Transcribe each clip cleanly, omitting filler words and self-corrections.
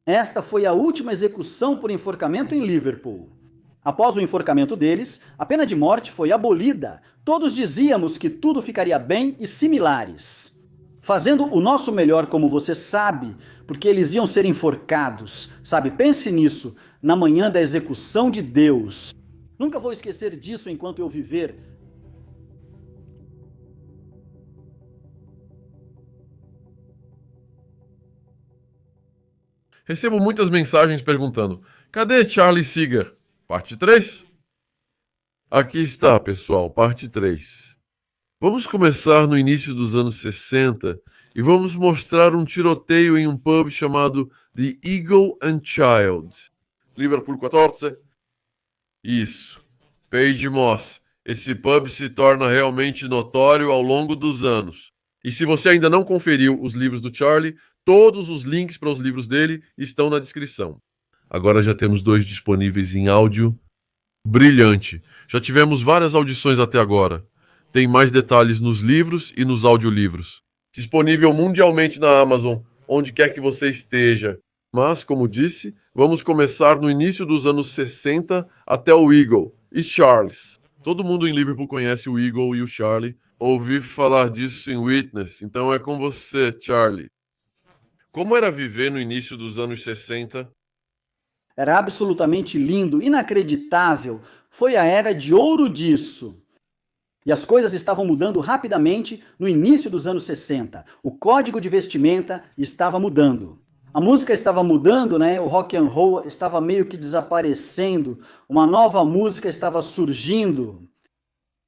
Esta foi a última execução por enforcamento em Liverpool. Após o enforcamento deles, a pena de morte foi abolida. Todos dizíamos que tudo ficaria bem e similares. Fazendo o nosso melhor, como você sabe, porque eles iam ser enforcados. Sabe, pense nisso, na manhã da execução de Deus. Nunca vou esquecer disso enquanto eu viver. Recebo muitas mensagens perguntando: cadê Charlie Seeger? Parte 3? Aqui está, pessoal, parte 3. Vamos começar no início dos anos 60 e vamos mostrar um tiroteio em um pub chamado The Eagle and Child. Liverpool 14? Isso. Page Moss. Esse pub se torna realmente notório ao longo dos anos. E se você ainda não conferiu os livros do Charlie, todos os links para os livros dele estão na descrição. Agora já temos 2 disponíveis em áudio. Brilhante! Já tivemos várias audições até agora. Tem mais detalhes nos livros e nos audiolivros. Disponível mundialmente na Amazon, onde quer que você esteja. Mas, como disse, vamos começar no início dos anos 60 até o Eagle e Charles. Todo mundo em Liverpool conhece o Eagle e o Charlie. Ouvi falar disso em Witness, então é com você, Charlie. Como era viver no início dos anos 60? Era absolutamente lindo, inacreditável. Foi a era de ouro disso. E as coisas estavam mudando rapidamente no início dos anos 60. O código de vestimenta estava mudando. A música estava mudando, né? O rock and roll estava meio que desaparecendo. Uma nova música estava surgindo.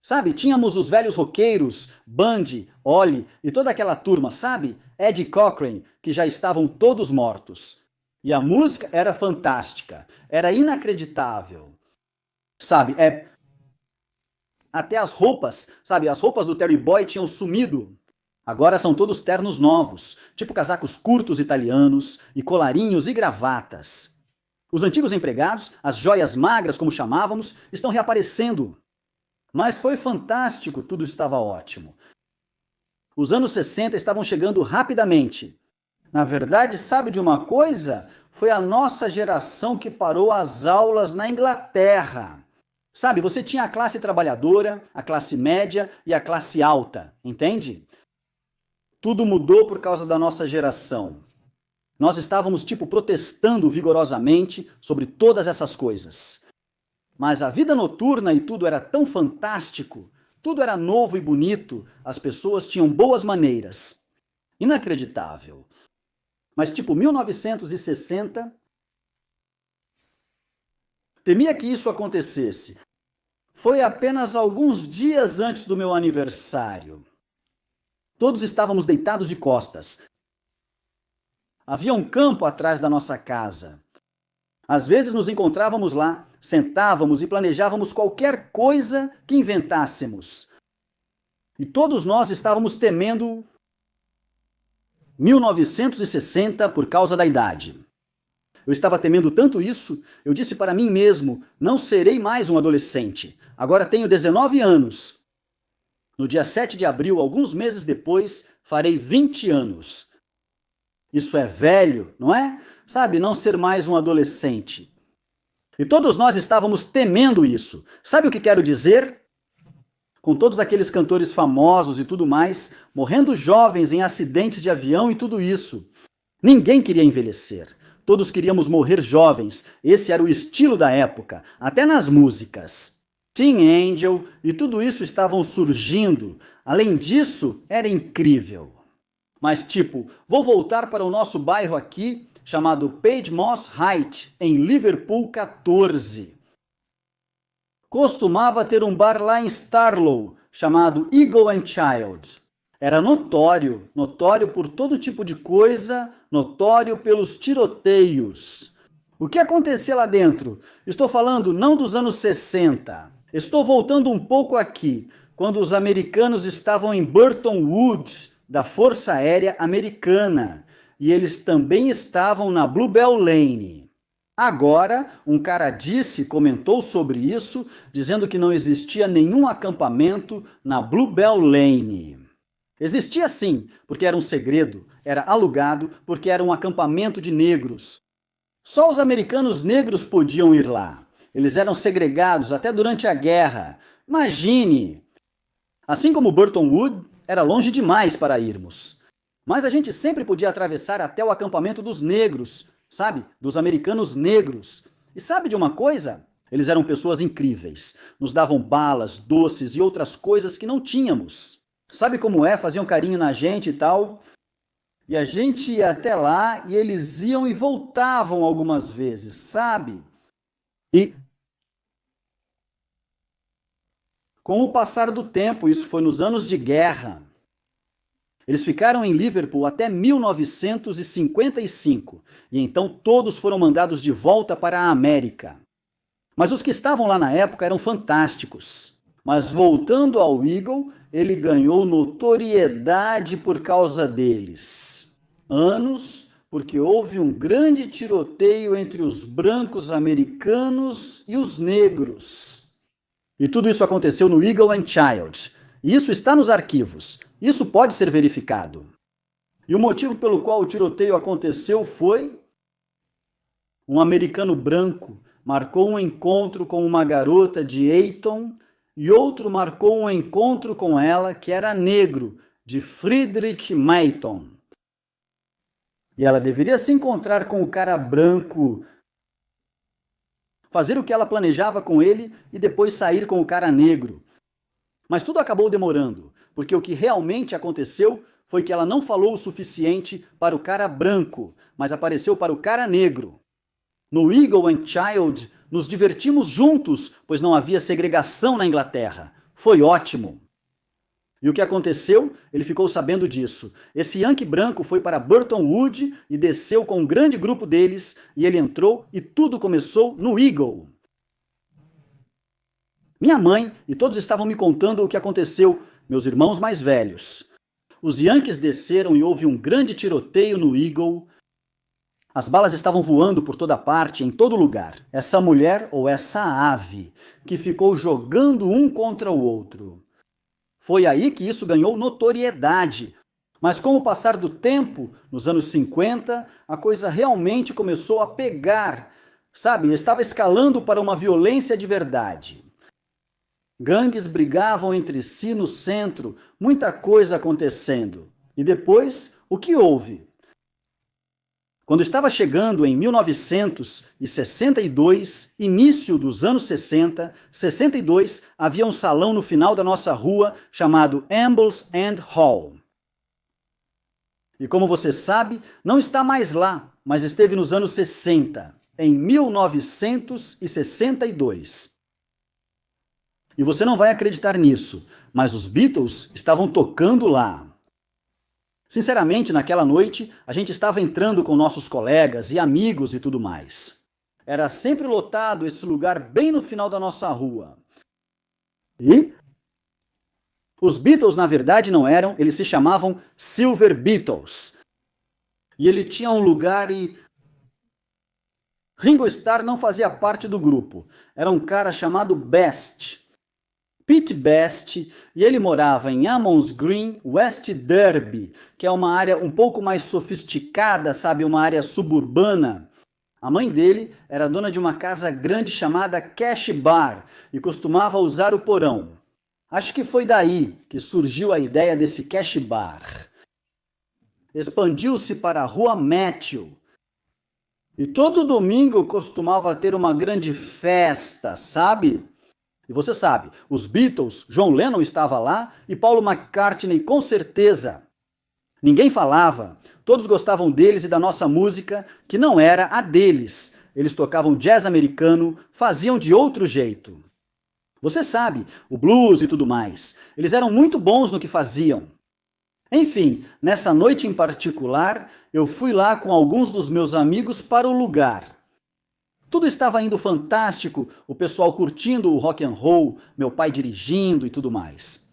Sabe, tínhamos os velhos roqueiros, Bundy, Ollie e toda aquela turma, sabe? Eddie Cochran, que já estavam todos mortos. E a música era fantástica, era inacreditável. Sabe, até as roupas, sabe, as roupas do Terry Boy tinham sumido. Agora são todos ternos novos, tipo casacos curtos italianos e colarinhos e gravatas. Os antigos empregados, as joias magras como chamávamos, estão reaparecendo. Mas foi fantástico, tudo estava ótimo. Os anos 60 estavam chegando rapidamente. Na verdade, sabe de uma coisa? Foi a nossa geração que parou as aulas na Inglaterra. Sabe, você tinha a classe trabalhadora, a classe média e a classe alta, entende? Tudo mudou por causa da nossa geração. Nós estávamos, protestando vigorosamente sobre todas essas coisas. Mas a vida noturna e tudo era tão fantástico, tudo era novo e bonito, as pessoas tinham boas maneiras. Inacreditável. Mas 1960, temia que isso acontecesse. Foi apenas alguns dias antes do meu aniversário. Todos estávamos deitados de costas. Havia um campo atrás da nossa casa. Às vezes nos encontrávamos lá, sentávamos e planejávamos qualquer coisa que inventássemos. E todos nós estávamos temendo 1960 por causa da idade. Eu estava temendo tanto isso, eu disse para mim mesmo, não serei mais um adolescente. Agora tenho 19 anos. No dia 7 de abril, alguns meses depois, farei 20 anos. Isso é velho, não é? Sabe, não ser mais um adolescente. E todos nós estávamos temendo isso. Sabe o que quero dizer? Com todos aqueles cantores famosos e tudo mais, morrendo jovens em acidentes de avião e tudo isso. Ninguém queria envelhecer. Todos queríamos morrer jovens. Esse era o estilo da época, até nas músicas. Teen Angel e tudo isso estavam surgindo. Além disso, era incrível. Mas vou voltar para o nosso bairro aqui, chamado Page Moss Heights, em Liverpool 14. Costumava ter um bar lá em Starlow, chamado Eagle and Child. Era notório por todo tipo de coisa, notório pelos tiroteios. O que acontecia lá dentro? Estou falando não dos anos 60. Estou voltando um pouco aqui, quando os americanos estavam em Burton Wood, da Força Aérea Americana, e eles também estavam na Bluebell Lane. Agora, um cara comentou sobre isso, dizendo que não existia nenhum acampamento na Bluebell Lane. Existia sim, porque era um segredo, era alugado, porque era um acampamento de negros. Só os americanos negros podiam ir lá. Eles eram segregados até durante a guerra. Imagine! Assim como Burton Wood, era longe demais para irmos. Mas a gente sempre podia atravessar até o acampamento dos negros, sabe? Dos americanos negros. E sabe de uma coisa? Eles eram pessoas incríveis. Nos davam balas, doces e outras coisas que não tínhamos. Sabe como é? Faziam carinho na gente e tal. E a gente ia até lá e eles iam e voltavam algumas vezes, sabe? E com o passar do tempo, isso foi nos anos de guerra, eles ficaram em Liverpool até 1955, e então todos foram mandados de volta para a América. Mas os que estavam lá na época eram fantásticos. Mas voltando ao Eagle, ele ganhou notoriedade por causa deles. Anos, porque houve um grande tiroteio entre os brancos americanos e os negros. E tudo isso aconteceu no Eagle and Child. E isso está nos arquivos. Isso pode ser verificado. E o motivo pelo qual o tiroteio aconteceu foi: um americano branco marcou um encontro com uma garota de Eton e outro marcou um encontro com ela que era negro, de Friedrich Mayton. E ela deveria se encontrar com o cara branco, fazer o que ela planejava com ele e depois sair com o cara negro. Mas tudo acabou demorando, porque o que realmente aconteceu foi que ela não falou o suficiente para o cara branco, mas apareceu para o cara negro. No Eagle and Child, nos divertimos juntos, pois não havia segregação na Inglaterra. Foi ótimo. E o que aconteceu? Ele ficou sabendo disso. Esse Yankee branco foi para Burton Wood e desceu com um grande grupo deles, e ele entrou e tudo começou no Eagle. Minha mãe e todos estavam me contando o que aconteceu, meus irmãos mais velhos. Os Yankees desceram e houve um grande tiroteio no Eagle. As balas estavam voando por toda parte, em todo lugar. Essa mulher ou essa ave que ficou jogando um contra o outro. Foi aí que isso ganhou notoriedade. Mas com o passar do tempo, nos anos 50, a coisa realmente começou a pegar. Sabe, estava escalando para uma violência de verdade. Gangues brigavam entre si no centro, muita coisa acontecendo. E depois, o que houve? Quando estava chegando em 1962, início dos anos 60, 62, havia um salão no final da nossa rua chamado Ambles and Hall. E como você sabe, não está mais lá, mas esteve nos anos 60, em 1962. E você não vai acreditar nisso, mas os Beatles estavam tocando lá. Sinceramente, naquela noite, a gente estava entrando com nossos colegas e amigos e tudo mais. Era sempre lotado esse lugar bem no final da nossa rua. E os Beatles, na verdade, não eram, eles se chamavam Silver Beatles. E ele tinha um lugar e Ringo Starr não fazia parte do grupo. Era um cara chamado Best. Pete Best, e ele morava em Ammons Green, West Derby, que é uma área um pouco mais sofisticada, sabe, uma área suburbana. A mãe dele era dona de uma casa grande chamada Cash Bar e costumava usar o porão. Acho que foi daí que surgiu a ideia desse Cash Bar. Expandiu-se para a Rua Matthew. E todo domingo costumava ter uma grande festa, sabe? E você sabe, os Beatles, John Lennon estava lá e Paul McCartney com certeza. Ninguém falava, todos gostavam deles e da nossa música, que não era a deles. Eles tocavam jazz americano, faziam de outro jeito. Você sabe, o blues e tudo mais. Eles eram muito bons no que faziam. Enfim, nessa noite em particular, eu fui lá com alguns dos meus amigos para o lugar. Tudo estava indo fantástico, o pessoal curtindo o rock and roll, meu pai dirigindo e tudo mais.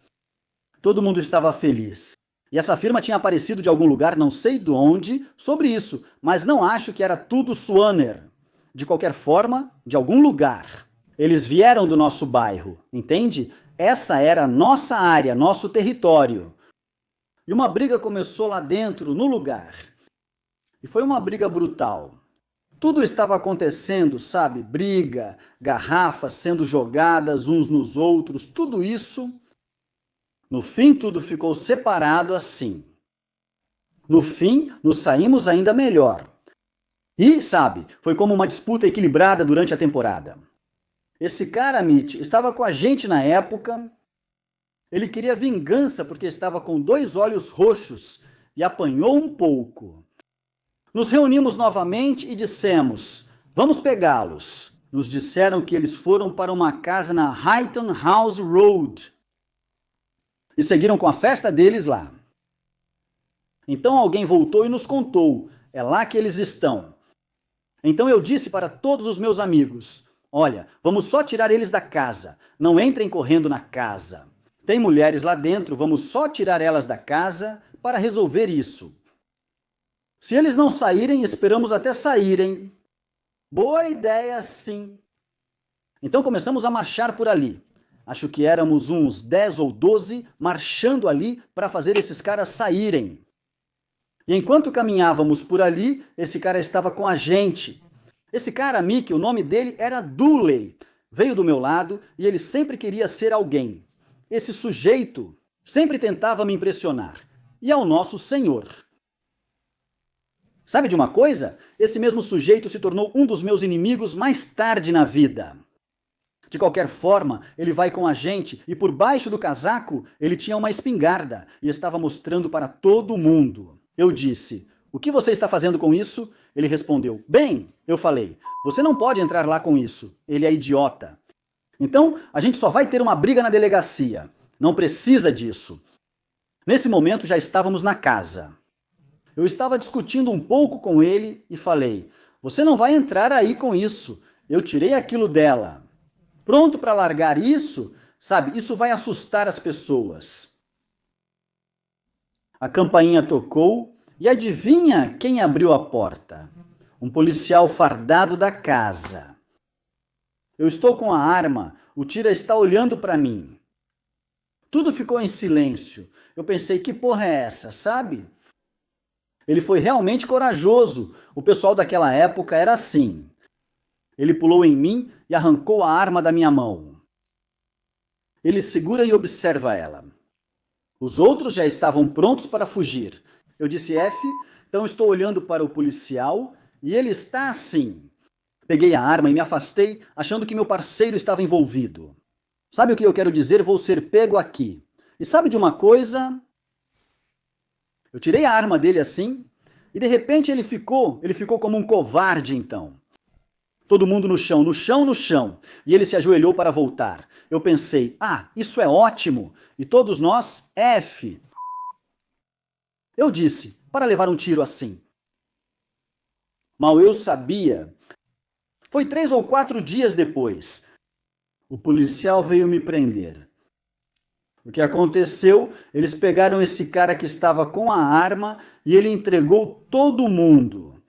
Todo mundo estava feliz. E essa firma tinha aparecido de algum lugar, não sei de onde, sobre isso, mas não acho que era tudo Swanner. De qualquer forma, de algum lugar. Eles vieram do nosso bairro, entende? Essa era a nossa área, nosso território. E uma briga começou lá dentro, no lugar. E foi uma briga brutal. Tudo estava acontecendo, sabe? Briga, garrafas sendo jogadas uns nos outros, tudo isso. No fim, tudo ficou separado assim. No fim, nos saímos ainda melhor. E, sabe, foi como uma disputa equilibrada durante a temporada. Esse cara, Mitch, estava com a gente na época. Ele queria vingança porque estava com 2 olhos roxos e apanhou um pouco. Nos reunimos novamente e dissemos: vamos pegá-los. Nos disseram que eles foram para uma casa na Highton House Road e seguiram com a festa deles lá. Então alguém voltou e nos contou: é lá que eles estão. Então eu disse para todos os meus amigos: olha, vamos só tirar eles da casa, não entrem correndo na casa. Tem mulheres lá dentro, vamos só tirar elas da casa para resolver isso. Se eles não saírem, esperamos até saírem. Boa ideia, sim. Então começamos a marchar por ali. Acho que éramos uns 10 ou 12 marchando ali para fazer esses caras saírem. E enquanto caminhávamos por ali, esse cara estava com a gente. Esse cara, Mickey, o nome dele era Dooley. Veio do meu lado e ele sempre queria ser alguém. Esse sujeito sempre tentava me impressionar. E ao nosso Senhor. Sabe de uma coisa? Esse mesmo sujeito se tornou um dos meus inimigos mais tarde na vida. De qualquer forma, ele vai com a gente e por baixo do casaco ele tinha uma espingarda e estava mostrando para todo mundo. Eu disse: o que você está fazendo com isso? Ele respondeu: bem, eu falei, você não pode entrar lá com isso, ele é idiota. Então, a gente só vai ter uma briga na delegacia. Não precisa disso. Nesse momento já estávamos na casa. Eu estava discutindo um pouco com ele e falei: você não vai entrar aí com isso, eu tirei aquilo dela. Pronto para largar isso? Sabe, isso vai assustar as pessoas. A campainha tocou e adivinha quem abriu a porta? Um policial fardado da casa. Eu estou com a arma, o tira está olhando para mim. Tudo ficou em silêncio. Eu pensei: que porra é essa, sabe? Ele foi realmente corajoso. O pessoal daquela época era assim. Ele pulou em mim e arrancou a arma da minha mão. Ele segura e observa ela. Os outros já estavam prontos para fugir. Eu disse: F, então estou olhando para o policial e ele está assim. Peguei a arma e me afastei, achando que meu parceiro estava envolvido. Sabe o que eu quero dizer? Vou ser pego aqui. E sabe de uma coisa? Eu tirei a arma dele assim, e de repente ele ficou como um covarde então. Todo mundo no chão, no chão, no chão. E ele se ajoelhou para voltar. Eu pensei: ah, isso é ótimo. E todos nós, F. Eu disse: para levar um tiro assim. Mal eu sabia. Foi 3 ou 4 dias depois. O policial veio me prender. O que aconteceu? Eles pegaram esse cara que estava com a arma e ele entregou todo mundo.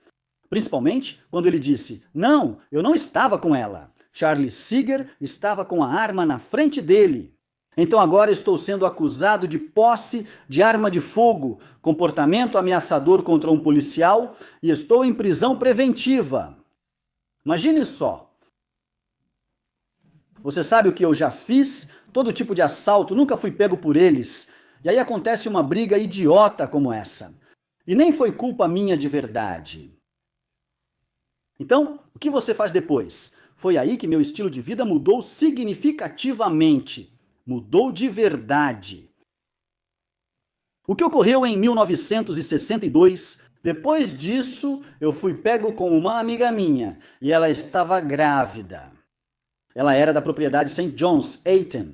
Principalmente quando ele disse: não, eu não estava com ela. Charlie Seeger estava com a arma na frente dele. Então agora estou sendo acusado de posse de arma de fogo, comportamento ameaçador contra um policial e estou em prisão preventiva. Imagine só. Você sabe o que eu já fiz? Todo tipo de assalto, nunca fui pego por eles. E aí acontece uma briga idiota como essa. E nem foi culpa minha de verdade. Então, o que você faz depois? Foi aí que meu estilo de vida mudou significativamente. Mudou de verdade. O que ocorreu em 1962, depois disso, eu fui pego com uma amiga minha e ela estava grávida. Ela era da propriedade St. John's, Ayton.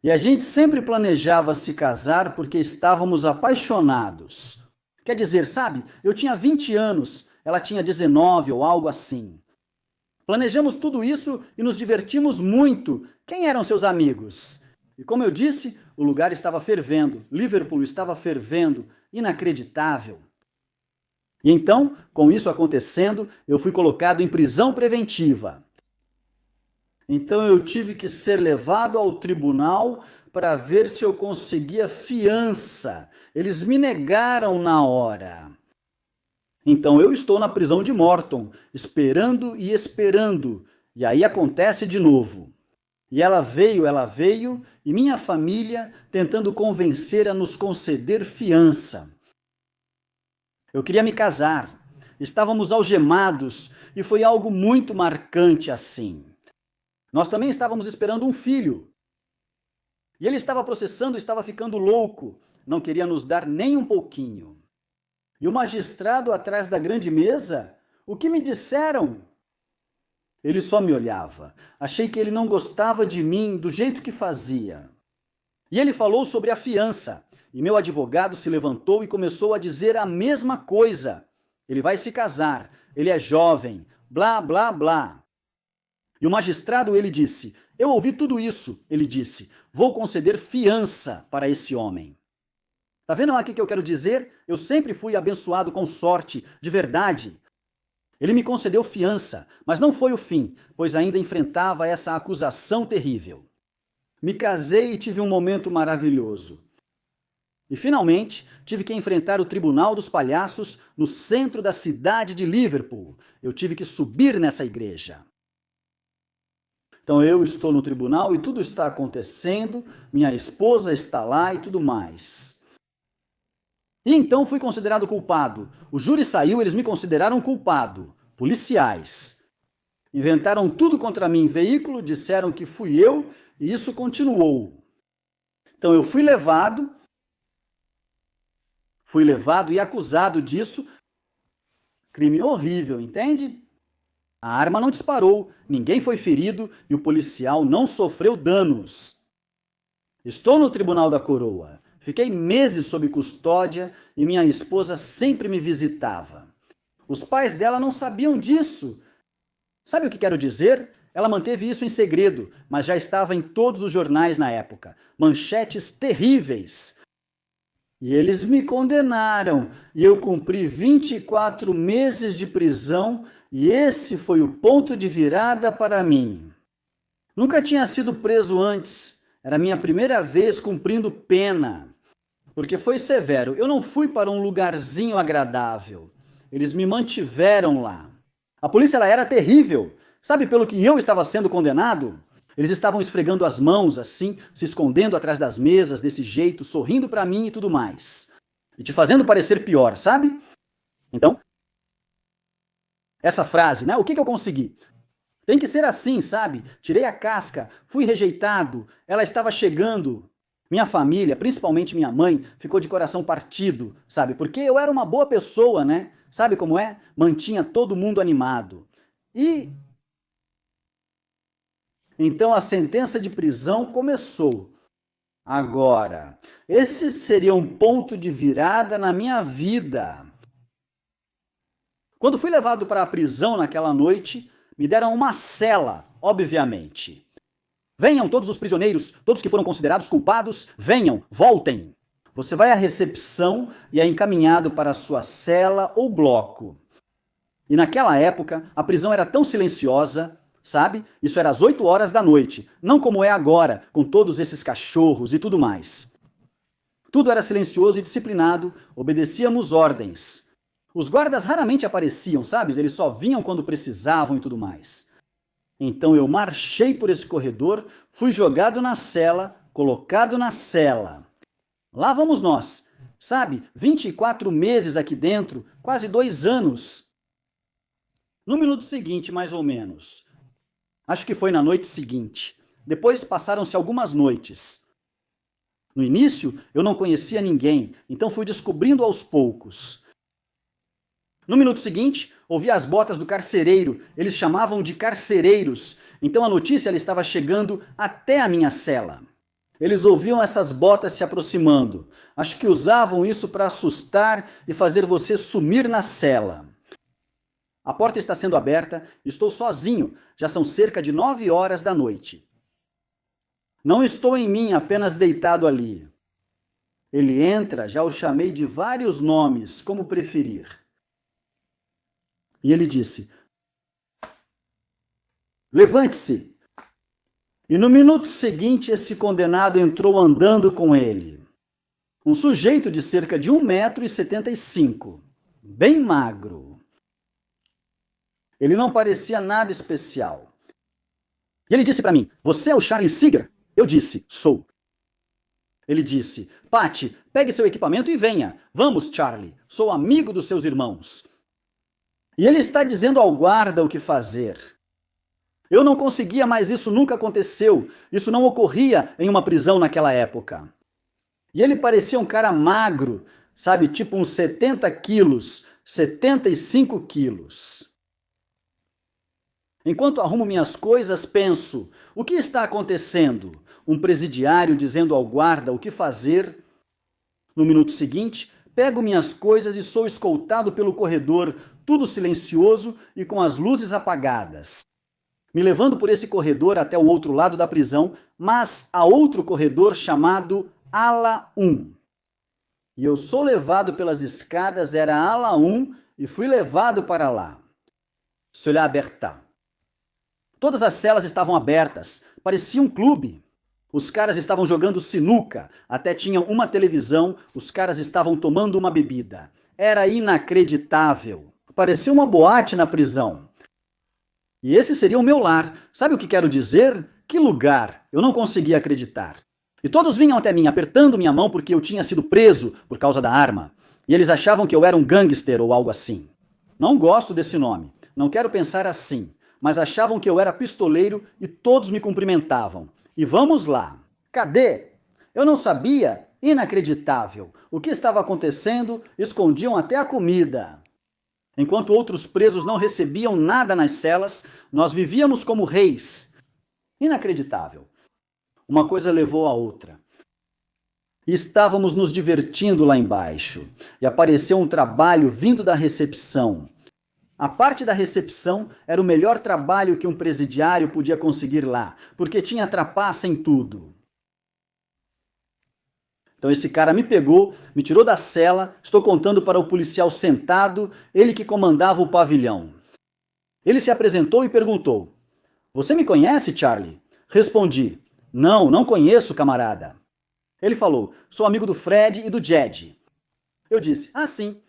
E a gente sempre planejava se casar porque estávamos apaixonados. Quer dizer, sabe, eu tinha 20 anos, ela tinha 19 ou algo assim. Planejamos tudo isso e nos divertimos muito. Quem eram seus amigos? E como eu disse, o lugar estava fervendo. Liverpool estava fervendo. Inacreditável. E então, com isso acontecendo, eu fui colocado em prisão preventiva. Então eu tive que ser levado ao tribunal para ver se eu conseguia fiança. Eles me negaram na hora. Então eu estou na prisão de Morton, esperando e esperando, e aí acontece de novo. E ela veio, e minha família tentando convencer a nos conceder fiança. Eu queria me casar, estávamos algemados, e foi algo muito marcante assim. Nós também estávamos esperando um filho. E ele estava processando, estava ficando louco, não queria nos dar nem um pouquinho. E o magistrado atrás da grande mesa, o que me disseram? Ele só me olhava. Achei que ele não gostava de mim do jeito que fazia. E ele falou sobre a fiança. E meu advogado se levantou e começou a dizer a mesma coisa. Ele vai se casar, ele é jovem, blá, blá, blá. E o magistrado, ele disse, eu ouvi tudo isso, ele disse, vou conceder fiança para esse homem. Tá vendo aqui o que eu quero dizer? Eu sempre fui abençoado com sorte, de verdade. Ele me concedeu fiança, mas não foi o fim, pois ainda enfrentava essa acusação terrível. Me casei e tive um momento maravilhoso. E finalmente tive que enfrentar o Tribunal dos Palhaços no centro da cidade de Liverpool. Eu tive que subir nessa igreja. Então eu estou no tribunal e tudo está acontecendo, minha esposa está lá e tudo mais. E então fui considerado culpado. O júri saiu, eles me consideraram culpado. Policiais. Inventaram tudo contra mim em veículo, disseram que fui eu e isso continuou. Então eu fui levado e acusado disso. Crime horrível, entende? A arma não disparou, ninguém foi ferido e o policial não sofreu danos. Estou no Tribunal da Coroa. Fiquei meses sob custódia e minha esposa sempre me visitava. Os pais dela não sabiam disso. Sabe o que quero dizer? Ela manteve isso em segredo, mas já estava em todos os jornais na época. Manchetes terríveis. E eles me condenaram e eu cumpri 24 meses de prisão e esse foi o ponto de virada para mim. Nunca tinha sido preso antes. Era minha primeira vez cumprindo pena. Porque foi severo. Eu não fui para um lugarzinho agradável. Eles me mantiveram lá. A polícia ela era terrível. Sabe pelo que eu estava sendo condenado? Eles estavam esfregando as mãos assim, se escondendo atrás das mesas desse jeito, sorrindo para mim e tudo mais. E te fazendo parecer pior, sabe? Então, essa frase, né? O que eu consegui? Tem que ser assim, sabe? Tirei a casca, fui rejeitado, ela estava chegando. Minha família, principalmente minha mãe, ficou de coração partido, sabe? Porque eu era uma boa pessoa, né? Sabe como é? Mantinha todo mundo animado. E então a sentença de prisão começou. Agora, esse seria um ponto de virada na minha vida. Quando fui levado para a prisão naquela noite, me deram uma cela, obviamente. Venham todos os prisioneiros, todos que foram considerados culpados, venham, voltem. Você vai à recepção e é encaminhado para a sua cela ou bloco. E naquela época, a prisão era tão silenciosa, sabe? Isso era às 8 horas da noite, não como é agora, com todos esses cachorros e tudo mais. Tudo era silencioso e disciplinado, obedecíamos ordens. Os guardas raramente apareciam, sabe? Eles só vinham quando precisavam e tudo mais. Então eu marchei por esse corredor, fui jogado na cela, colocado na cela. Lá vamos nós, sabe? 24 meses aqui dentro, quase 2 anos. No minuto seguinte, mais ou menos. Acho que foi na noite seguinte. Depois passaram-se algumas noites. No início, eu não conhecia ninguém, então fui descobrindo aos poucos. No minuto seguinte, ouvi as botas do carcereiro, eles chamavam de carcereiros, então a notícia ela estava chegando até a minha cela. Eles ouviam essas botas se aproximando. Acho que usavam isso para assustar e fazer você sumir na cela. A porta está sendo aberta, estou sozinho, já são cerca de 9 horas da noite. Não estou em mim, apenas deitado ali. Ele entra, já o chamei de vários nomes, como preferir. E ele disse, levante-se. E no minuto seguinte, esse condenado entrou andando com ele. Um sujeito de cerca de 1,75 m. bem magro. Ele não parecia nada especial. E ele disse para mim: "Você é o Charlie Seeger?" Eu disse: "Sou." Ele disse: "Patty, pegue seu equipamento e venha. Vamos, Charlie. Sou amigo dos seus irmãos." E ele está dizendo ao guarda o que fazer. Eu não conseguia, mas isso nunca aconteceu. Isso não ocorria em uma prisão naquela época. E ele parecia um cara magro, sabe, tipo uns 70 quilos, 75 quilos. Enquanto arrumo minhas coisas, penso: o que está acontecendo? Um presidiário dizendo ao guarda o que fazer. No minuto seguinte, pego minhas coisas e sou escoltado pelo corredor, tudo silencioso e com as luzes apagadas, me levando por esse corredor até o outro lado da prisão, mas a outro corredor chamado Ala 1. E eu sou levado pelas escadas, era a Ala 1, e fui levado para lá. Cela aberta. Todas as celas estavam abertas, parecia um clube. Os caras estavam jogando sinuca, até tinham uma televisão, os caras estavam tomando uma bebida. Era inacreditável. Parecia uma boate na prisão. E esse seria o meu lar. Sabe o que quero dizer? Que lugar! Eu não conseguia acreditar. E todos vinham até mim, apertando minha mão porque eu tinha sido preso por causa da arma. E eles achavam que eu era um gangster ou algo assim. Não gosto desse nome. Não quero pensar assim. Mas achavam que eu era pistoleiro e todos me cumprimentavam. E vamos lá. Cadê? Eu não sabia. Inacreditável. O que estava acontecendo? Escondiam até a comida. Enquanto outros presos não recebiam nada nas celas, nós vivíamos como reis. Inacreditável. Uma coisa levou a outra. E estávamos nos divertindo lá embaixo. E apareceu um trabalho vindo da recepção. A parte da recepção era o melhor trabalho que um presidiário podia conseguir lá, porque tinha trapaça em tudo. Então esse cara me pegou, me tirou da cela, estou contando para o policial sentado, ele que comandava o pavilhão. Ele se apresentou e perguntou: "Você me conhece, Charlie?" Respondi: "Não, não conheço, camarada." Ele falou: "Sou amigo do Fred e do Jed." Eu disse: "Ah, sim."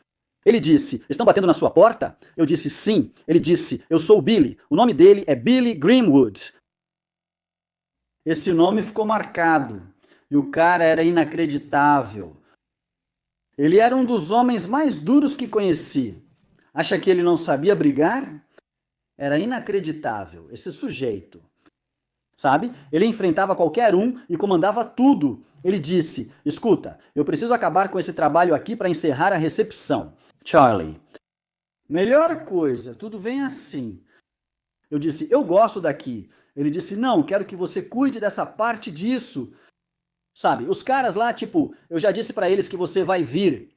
Ele disse: "Estão batendo na sua porta?" Eu disse: "Sim." Ele disse: "Eu sou o Billy. O nome dele é Billy Greenwood." Esse nome ficou marcado. E o cara era inacreditável. Ele era um dos homens mais duros que conheci. Acha que ele não sabia brigar? Era inacreditável, esse sujeito. Sabe? Ele enfrentava qualquer um e comandava tudo. Ele disse: "Escuta, eu preciso acabar com esse trabalho aqui para encerrar a recepção. Charlie." "Melhor coisa, tudo vem assim." Eu disse: "Eu gosto daqui." Ele disse: "Não, quero que você cuide dessa parte disso." Sabe, os caras lá, tipo, eu já disse pra eles que você vai vir.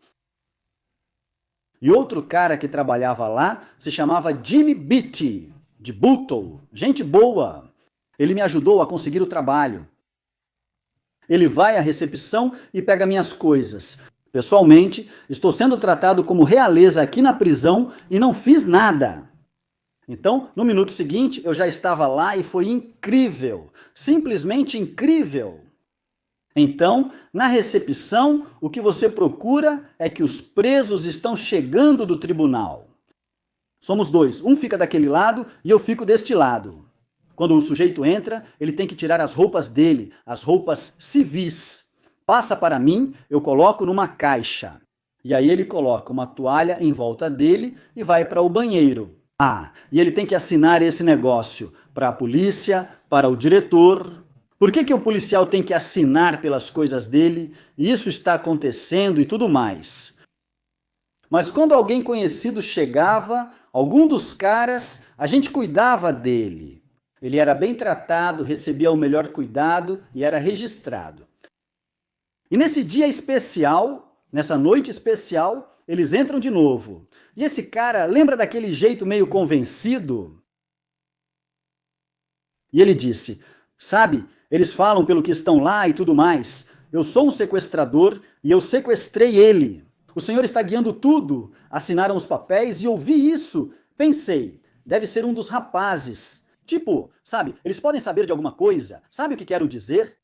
E outro cara que trabalhava lá se chamava Jimmy Beatty, de Bootle, gente boa. Ele me ajudou a conseguir o trabalho. Ele vai à recepção e pega minhas coisas. Pessoalmente, estou sendo tratado como realeza aqui na prisão e não fiz nada. Então, no minuto seguinte, eu já estava lá e foi incrível, simplesmente incrível. Então, na recepção, o que você procura é que os presos estão chegando do tribunal. Somos dois, um fica daquele lado e eu fico deste lado. Quando o sujeito entra, ele tem que tirar as roupas dele, as roupas civis. Passa para mim, eu coloco numa caixa. E aí ele coloca uma toalha em volta dele e vai para o banheiro. Ah, e ele tem que assinar esse negócio para a polícia, para o diretor. Por que o policial tem que assinar pelas coisas dele? Isso está acontecendo e tudo mais. Mas quando alguém conhecido chegava, algum dos caras, a gente cuidava dele. Ele era bem tratado, recebia o melhor cuidado e era registrado. E nesse dia especial, nessa noite especial, eles entram de novo. E esse cara lembra daquele jeito meio convencido? E ele disse: "Sabe, eles falam pelo que estão lá e tudo mais. Eu sou um sequestrador e eu sequestrei ele. O senhor está guiando tudo." Assinaram os papéis e ouvi isso. Pensei, deve ser um dos rapazes. Tipo, sabe, eles podem saber de alguma coisa. Sabe o que quero dizer?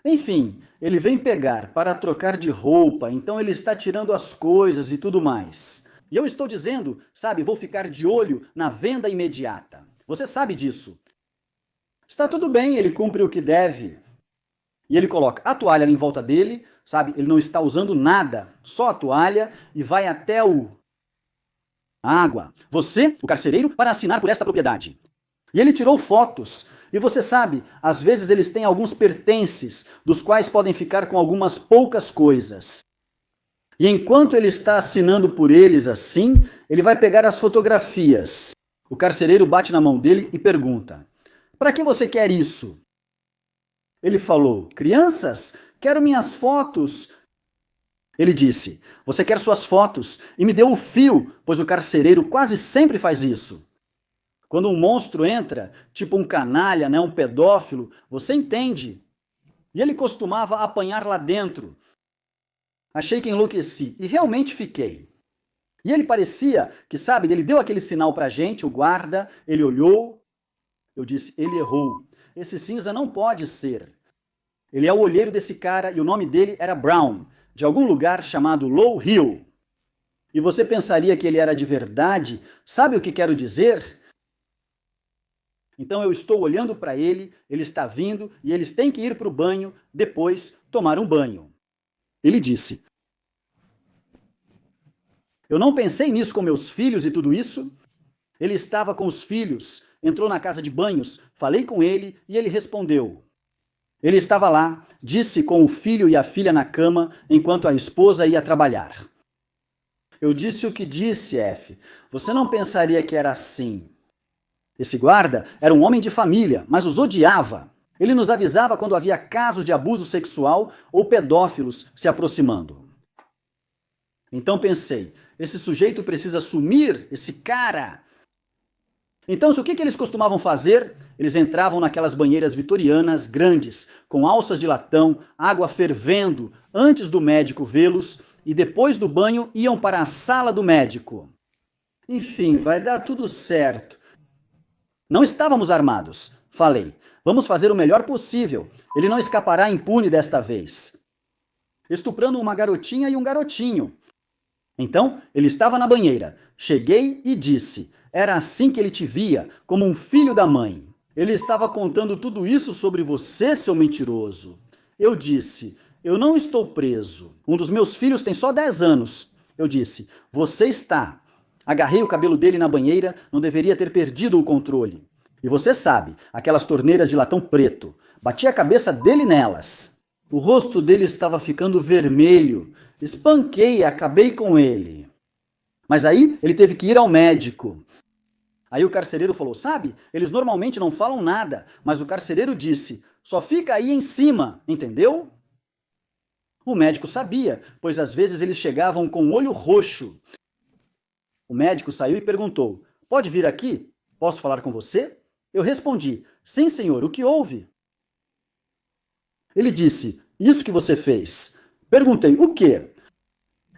Enfim, ele vem pegar para trocar de roupa, então ele está tirando as coisas e tudo mais. E eu estou dizendo, sabe, vou ficar de olho na venda imediata. Você sabe disso. Está tudo bem, ele cumpre o que deve. E ele coloca a toalha ali em volta dele, sabe, ele não está usando nada, só a toalha, e vai até a água. Você, o carcereiro, para assinar por esta propriedade. E ele tirou fotos. E você sabe, às vezes eles têm alguns pertences, dos quais podem ficar com algumas poucas coisas. E enquanto ele está assinando por eles assim, ele vai pegar as fotografias. O carcereiro bate na mão dele e pergunta: para que você quer isso? Ele falou: crianças, quero minhas fotos. Ele disse: você quer suas fotos? E me deu um fio, pois o carcereiro quase sempre faz isso. Quando um monstro entra, tipo um canalha, né, um pedófilo, você entende. E ele costumava apanhar lá dentro. Achei que enlouqueci, e realmente fiquei. E ele parecia que, sabe, ele deu aquele sinal pra gente, o guarda, ele olhou. Eu disse: ele errou. Esse cinza não pode ser. Ele é o olheiro desse cara e o nome dele era Brown, de algum lugar chamado Low Hill. E você pensaria que ele era de verdade? Sabe o que quero dizer? Então eu estou olhando para ele, ele está vindo e eles têm que ir para o banho, depois tomar um banho. Ele disse: eu não pensei nisso com meus filhos e tudo isso. Ele estava com os filhos, entrou na casa de banhos, falei com ele e ele respondeu. Ele estava lá, disse com o filho e a filha na cama, enquanto a esposa ia trabalhar. Eu disse o que disse, F. Você não pensaria que era assim. Esse guarda era um homem de família, mas os odiava. Ele nos avisava quando havia casos de abuso sexual ou pedófilos se aproximando. Então pensei, esse sujeito precisa sumir, esse cara. Então, o que eles costumavam fazer? Eles entravam naquelas banheiras vitorianas grandes, com alças de latão, água fervendo, antes do médico vê-los, e depois do banho iam para a sala do médico. Enfim, vai dar tudo certo. Não estávamos armados. Falei, vamos fazer o melhor possível. Ele não escapará impune desta vez. Estuprando uma garotinha e um garotinho. Então, ele estava na banheira. Cheguei e disse, era assim que ele te via, como um filho da mãe. Ele estava contando tudo isso sobre você, seu mentiroso. Eu disse, eu não estou preso. Um dos meus filhos tem só 10 anos. Eu disse, você está. Agarrei o cabelo dele na banheira, não deveria ter perdido o controle. E você sabe, aquelas torneiras de latão preto. Bati a cabeça dele nelas. O rosto dele estava ficando vermelho. Espanquei e acabei com ele. Mas aí ele teve que ir ao médico. Aí o carcereiro falou, sabe, eles normalmente não falam nada, mas o carcereiro disse, só fica aí em cima, entendeu? O médico sabia, pois às vezes eles chegavam com o olho roxo. O médico saiu e perguntou, pode vir aqui? Posso falar com você? Eu respondi, sim senhor, o que houve? Ele disse, isso que você fez. Perguntei, o quê?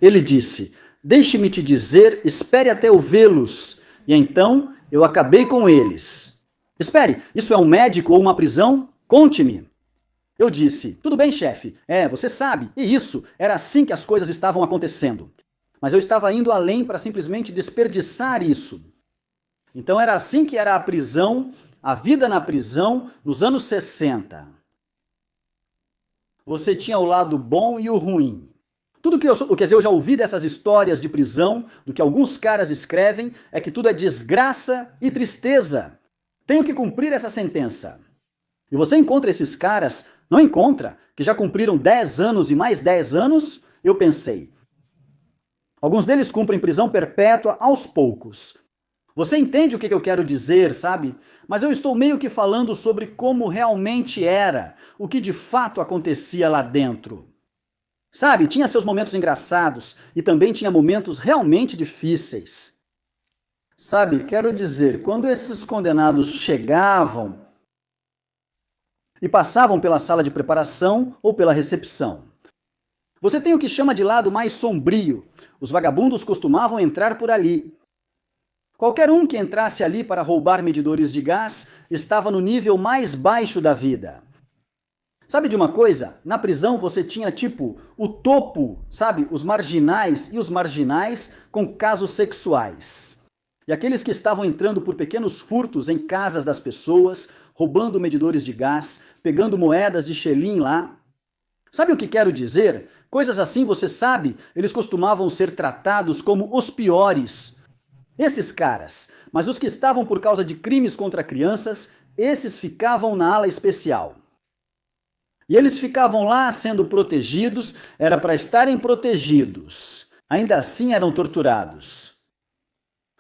Ele disse, deixe-me te dizer, espere até eu vê-los. E então eu acabei com eles. Espere, isso é um médico ou uma prisão? Conte-me. Eu disse, tudo bem, chefe. Você sabe, e isso, era assim que as coisas estavam acontecendo. Mas eu estava indo além para simplesmente desperdiçar isso. Então era assim que era a prisão, a vida na prisão, nos anos 60. Você tinha o lado bom e o ruim. Tudo que eu já ouvi dessas histórias de prisão, do que alguns caras escrevem, é que tudo é desgraça e tristeza. Tenho que cumprir essa sentença. E você encontra esses caras, não encontra, que já cumpriram 10 anos e mais 10 anos? Eu pensei. Alguns deles cumprem prisão perpétua aos poucos. Você entende o que eu quero dizer, sabe? Mas eu estou meio que falando sobre como realmente era, o que de fato acontecia lá dentro. Sabe, tinha seus momentos engraçados e também tinha momentos realmente difíceis. Sabe, quero dizer, quando esses condenados chegavam e passavam pela sala de preparação ou pela recepção, você tem o que chama de lado mais sombrio. Os vagabundos costumavam entrar por ali. Qualquer um que entrasse ali para roubar medidores de gás estava no nível mais baixo da vida. Sabe de uma coisa? Na prisão você tinha tipo o topo, sabe? Os marginais e os marginais com casos sexuais. E aqueles que estavam entrando por pequenos furtos em casas das pessoas, roubando medidores de gás, pegando moedas de xelim lá. Sabe o que quero dizer? Coisas assim, você sabe, eles costumavam ser tratados como os piores. Esses caras. Mas os que estavam por causa de crimes contra crianças, esses ficavam na ala especial. E eles ficavam lá sendo protegidos, era para estarem protegidos. Ainda assim eram torturados.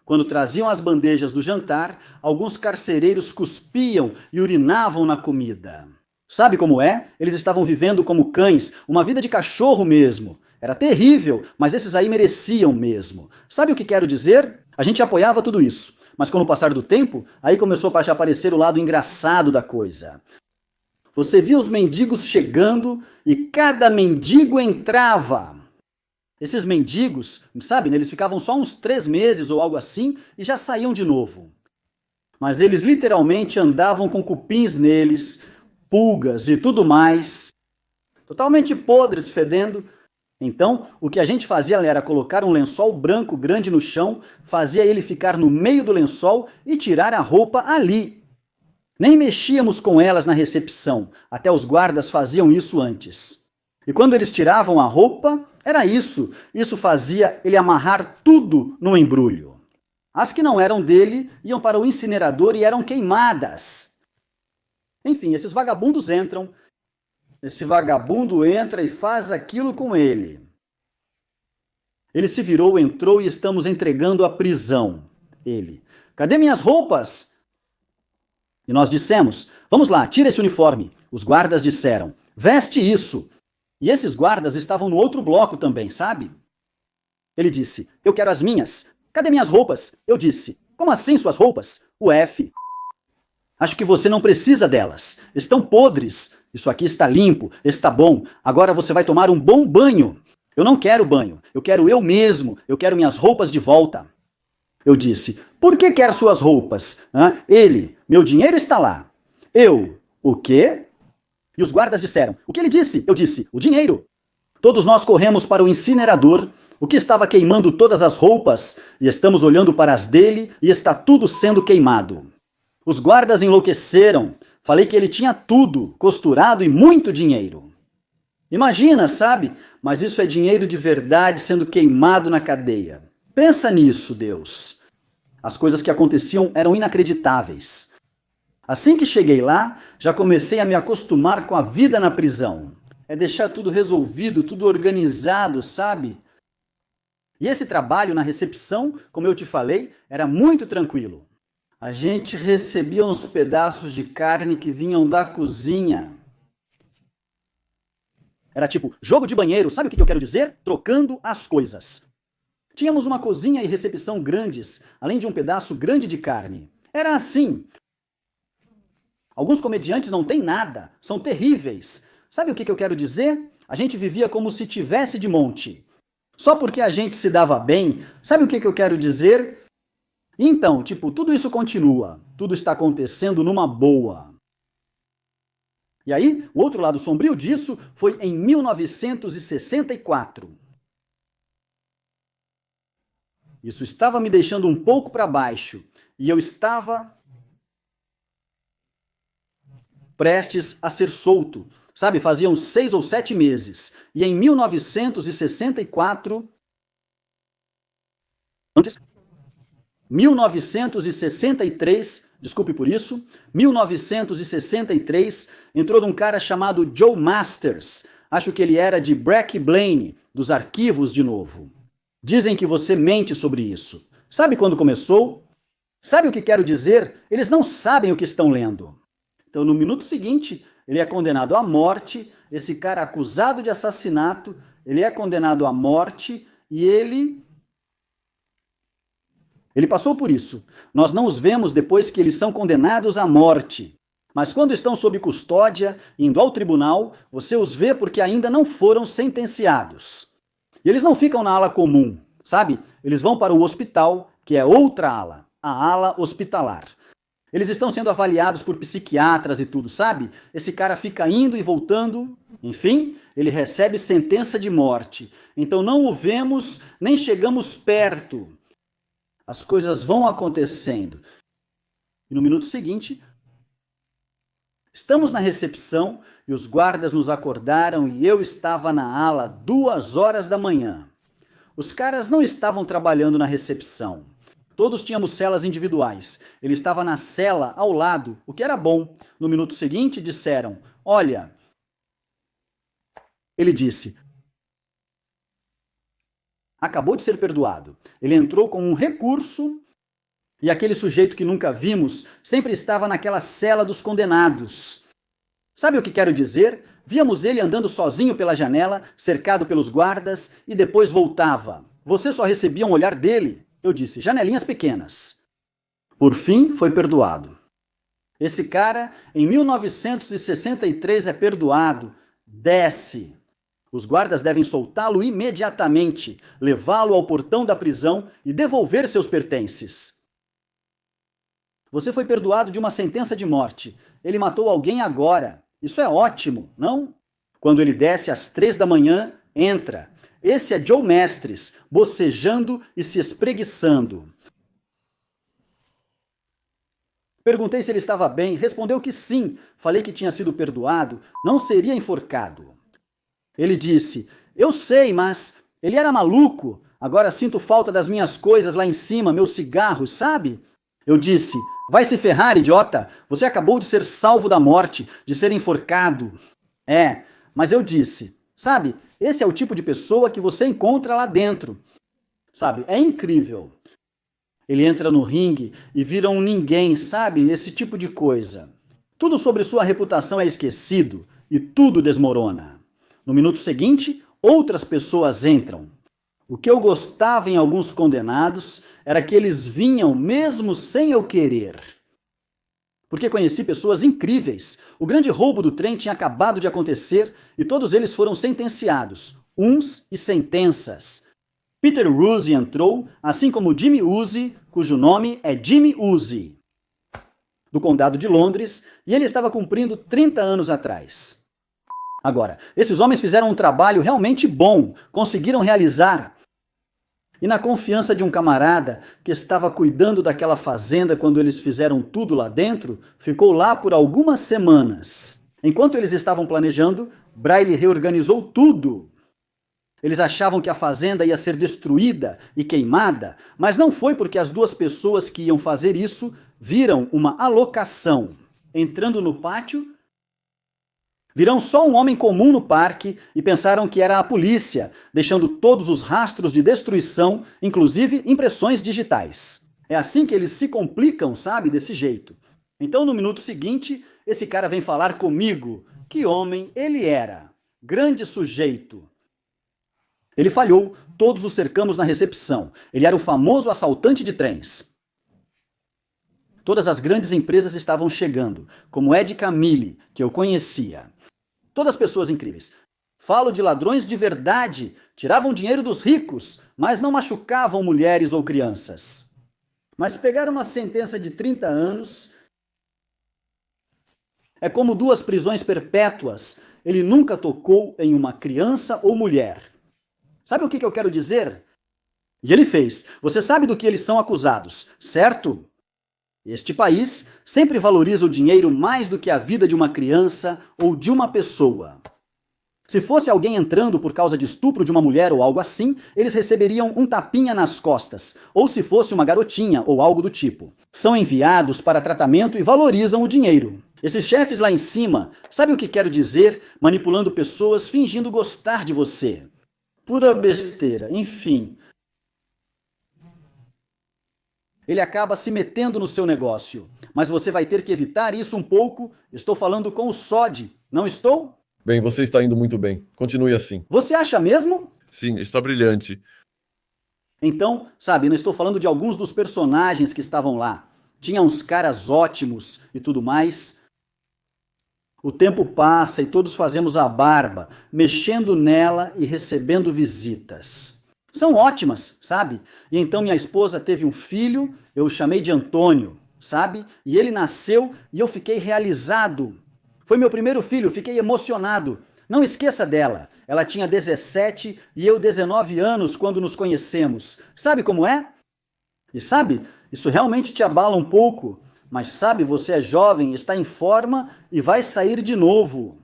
Quando traziam as bandejas do jantar, alguns carcereiros cuspiam e urinavam na comida. Sabe como é? Eles estavam vivendo como cães, uma vida de cachorro mesmo. Era terrível, mas esses aí mereciam mesmo. Sabe o que quero dizer? A gente apoiava tudo isso. Mas com o passar do tempo, aí começou a aparecer o lado engraçado da coisa. Você via os mendigos chegando e cada mendigo entrava. Esses mendigos, sabe, eles ficavam só uns 3 meses ou algo assim e já saíam de novo. Mas eles literalmente andavam com cupins neles, pulgas e tudo mais, totalmente podres, fedendo. Então, o que a gente fazia era colocar um lençol branco grande no chão, fazia ele ficar no meio do lençol e tirar a roupa ali. Nem mexíamos com elas na recepção, até os guardas faziam isso antes. E quando eles tiravam a roupa, era isso. Isso fazia ele amarrar tudo no embrulho. As que não eram dele iam para o incinerador e eram queimadas. Enfim, esses vagabundos entram. Esse vagabundo entra e faz aquilo com ele. Ele se virou, entrou e estamos entregando a prisão. Ele: cadê minhas roupas? E nós dissemos: vamos lá, tira esse uniforme. Os guardas disseram: veste isso. E esses guardas estavam no outro bloco também, sabe? Ele disse: eu quero as minhas. Cadê minhas roupas? Eu disse: como assim suas roupas? O F. Acho que você não precisa delas. Estão podres. Isso aqui está limpo, está bom. Agora você vai tomar um bom banho. Eu não quero banho. Eu quero eu mesmo. Eu quero minhas roupas de volta. Eu disse: por que quer suas roupas? Ele: meu dinheiro está lá. Eu: o quê? E os guardas disseram: o que ele disse? Eu disse: o dinheiro. Todos nós corremos para o incinerador, o que estava queimando todas as roupas, e estamos olhando para as dele e está tudo sendo queimado. Os guardas enlouqueceram. Falei que ele tinha tudo, costurado e muito dinheiro. Imagina, sabe? Mas isso é dinheiro de verdade sendo queimado na cadeia. Pensa nisso, Deus. As coisas que aconteciam eram inacreditáveis. Assim que cheguei lá, já comecei a me acostumar com a vida na prisão. É deixar tudo resolvido, tudo organizado, sabe? E esse trabalho na recepção, como eu te falei, era muito tranquilo. A gente recebia uns pedaços de carne que vinham da cozinha. Era tipo jogo de banheiro, sabe o que eu quero dizer? Trocando as coisas. Tínhamos uma cozinha e recepção grandes, além de um pedaço grande de carne. Era assim. Alguns comediantes não têm nada, são terríveis. Sabe o que eu quero dizer? A gente vivia como se tivesse de monte. Só porque a gente se dava bem, sabe o que eu quero dizer? Então, tipo, tudo isso continua, tudo está acontecendo numa boa. E aí, o outro lado sombrio disso foi em 1964. Isso estava me deixando um pouco para baixo, e eu estava prestes a ser solto. Sabe, faziam 6 ou 7 meses. E em 1964... Antes... 1963, desculpe por isso, 1963, entrou um cara chamado Joe Masters. Acho que ele era de Breck Blaine, dos arquivos de novo. Dizem que você mente sobre isso. Sabe quando começou? Sabe o que quero dizer? Eles não sabem o que estão lendo. Então, no minuto seguinte, ele é condenado à morte, esse cara acusado de assassinato, ele é condenado à morte e ele passou por isso. Nós não os vemos depois que eles são condenados à morte. Mas quando estão sob custódia, indo ao tribunal, você os vê porque ainda não foram sentenciados. E eles não ficam na ala comum, sabe? Eles vão para o hospital, que é outra ala, a ala hospitalar. Eles estão sendo avaliados por psiquiatras e tudo, sabe? Esse cara fica indo e voltando. Enfim, ele recebe sentença de morte. Então não o vemos, nem chegamos perto. As coisas vão acontecendo. E no minuto seguinte, estamos na recepção e os guardas nos acordaram e eu estava na ala 2 horas da manhã. Os caras não estavam trabalhando na recepção. Todos tínhamos celas individuais. Ele estava na cela ao lado, o que era bom. No minuto seguinte, disseram: olha, ele disse, acabou de ser perdoado. Ele entrou com um recurso e aquele sujeito que nunca vimos sempre estava naquela cela dos condenados. Sabe o que quero dizer? Víamos ele andando sozinho pela janela, cercado pelos guardas, e depois voltava. Você só recebia um olhar dele. Eu disse, janelinhas pequenas. Por fim, foi perdoado. Esse cara, em 1963, é perdoado. Desce. Os guardas devem soltá-lo imediatamente, levá-lo ao portão da prisão e devolver seus pertences. Você foi perdoado de uma sentença de morte. Ele matou alguém agora. Isso é ótimo, não? Quando ele desce às 3 da manhã, entra. Esse é Joe Mestres, bocejando e se espreguiçando. Perguntei se ele estava bem, respondeu que sim. Falei que tinha sido perdoado, não seria enforcado. Ele disse, eu sei, mas ele era maluco. Agora sinto falta das minhas coisas lá em cima, meus cigarros, sabe? Eu disse, vai se ferrar, idiota. Você acabou de ser salvo da morte, de ser enforcado. É, mas eu disse, sabe, esse é o tipo de pessoa que você encontra lá dentro. Sabe, é incrível. Ele entra no ringue e vira um ninguém, sabe, esse tipo de coisa. Tudo sobre sua reputação é esquecido e tudo desmorona. No minuto seguinte, outras pessoas entram. O que eu gostava em alguns condenados era que eles vinham mesmo sem eu querer. Porque conheci pessoas incríveis. O grande roubo do trem tinha acabado de acontecer e todos eles foram sentenciados, uns e sentenças. Peter Uzi entrou, assim como Jimmy Uzi, cujo nome é Jimmy Uzi, do condado de Londres, e ele estava cumprindo 30 anos atrás. Agora, esses homens fizeram um trabalho realmente bom, conseguiram realizar. E na confiança de um camarada que estava cuidando daquela fazenda quando eles fizeram tudo lá dentro, ficou lá por algumas semanas. Enquanto eles estavam planejando, Braille reorganizou tudo. Eles achavam que a fazenda ia ser destruída e queimada, mas não foi porque as duas pessoas que iam fazer isso viram uma alocação. Entrando no pátio, viram só um homem comum no parque e pensaram que era a polícia, deixando todos os rastros de destruição, inclusive impressões digitais. É assim que eles se complicam, sabe, desse jeito. Então, no minuto seguinte, esse cara vem falar comigo. Que homem ele era! Grande sujeito! Ele falhou, todos o cercamos na recepção. Ele era o famoso assaltante de trens. Todas as grandes empresas estavam chegando, como Ed Camille, que eu conhecia. Todas pessoas incríveis. Falo de ladrões de verdade, tiravam dinheiro dos ricos, mas não machucavam mulheres ou crianças. Mas pegaram uma sentença de 30 anos. É como 2 prisões perpétuas. Ele nunca tocou em uma criança ou mulher. Sabe o que eu quero dizer? E ele fez. Você sabe do que eles são acusados, certo? Este país sempre valoriza o dinheiro mais do que a vida de uma criança ou de uma pessoa. Se fosse alguém entrando por causa de estupro de uma mulher ou algo assim, eles receberiam um tapinha nas costas, ou se fosse uma garotinha ou algo do tipo. São enviados para tratamento e valorizam o dinheiro. Esses chefes lá em cima, sabe o que quero dizer? Manipulando pessoas, fingindo gostar de você. Pura besteira, enfim. Ele acaba se metendo no seu negócio. Mas você vai ter que evitar isso um pouco. Estou falando com o Sod, não estou? Bem, você está indo muito bem. Continue assim. Você acha mesmo? Sim, está brilhante. Então, sabe, não estou falando de alguns dos personagens que estavam lá. Tinha uns caras ótimos e tudo mais. O tempo passa e todos fazemos a barba, mexendo nela e recebendo visitas. São ótimas, sabe? E então minha esposa teve um filho, eu o chamei de Antônio. sabe? E ele nasceu e eu fiquei realizado. Foi meu primeiro filho, fiquei emocionado. Não esqueça dela. Ela tinha 17 e eu 19 anos quando nos conhecemos. Sabe como é? E sabe, isso realmente te abala um pouco. Mas sabe, você é jovem, está em forma e vai sair de novo.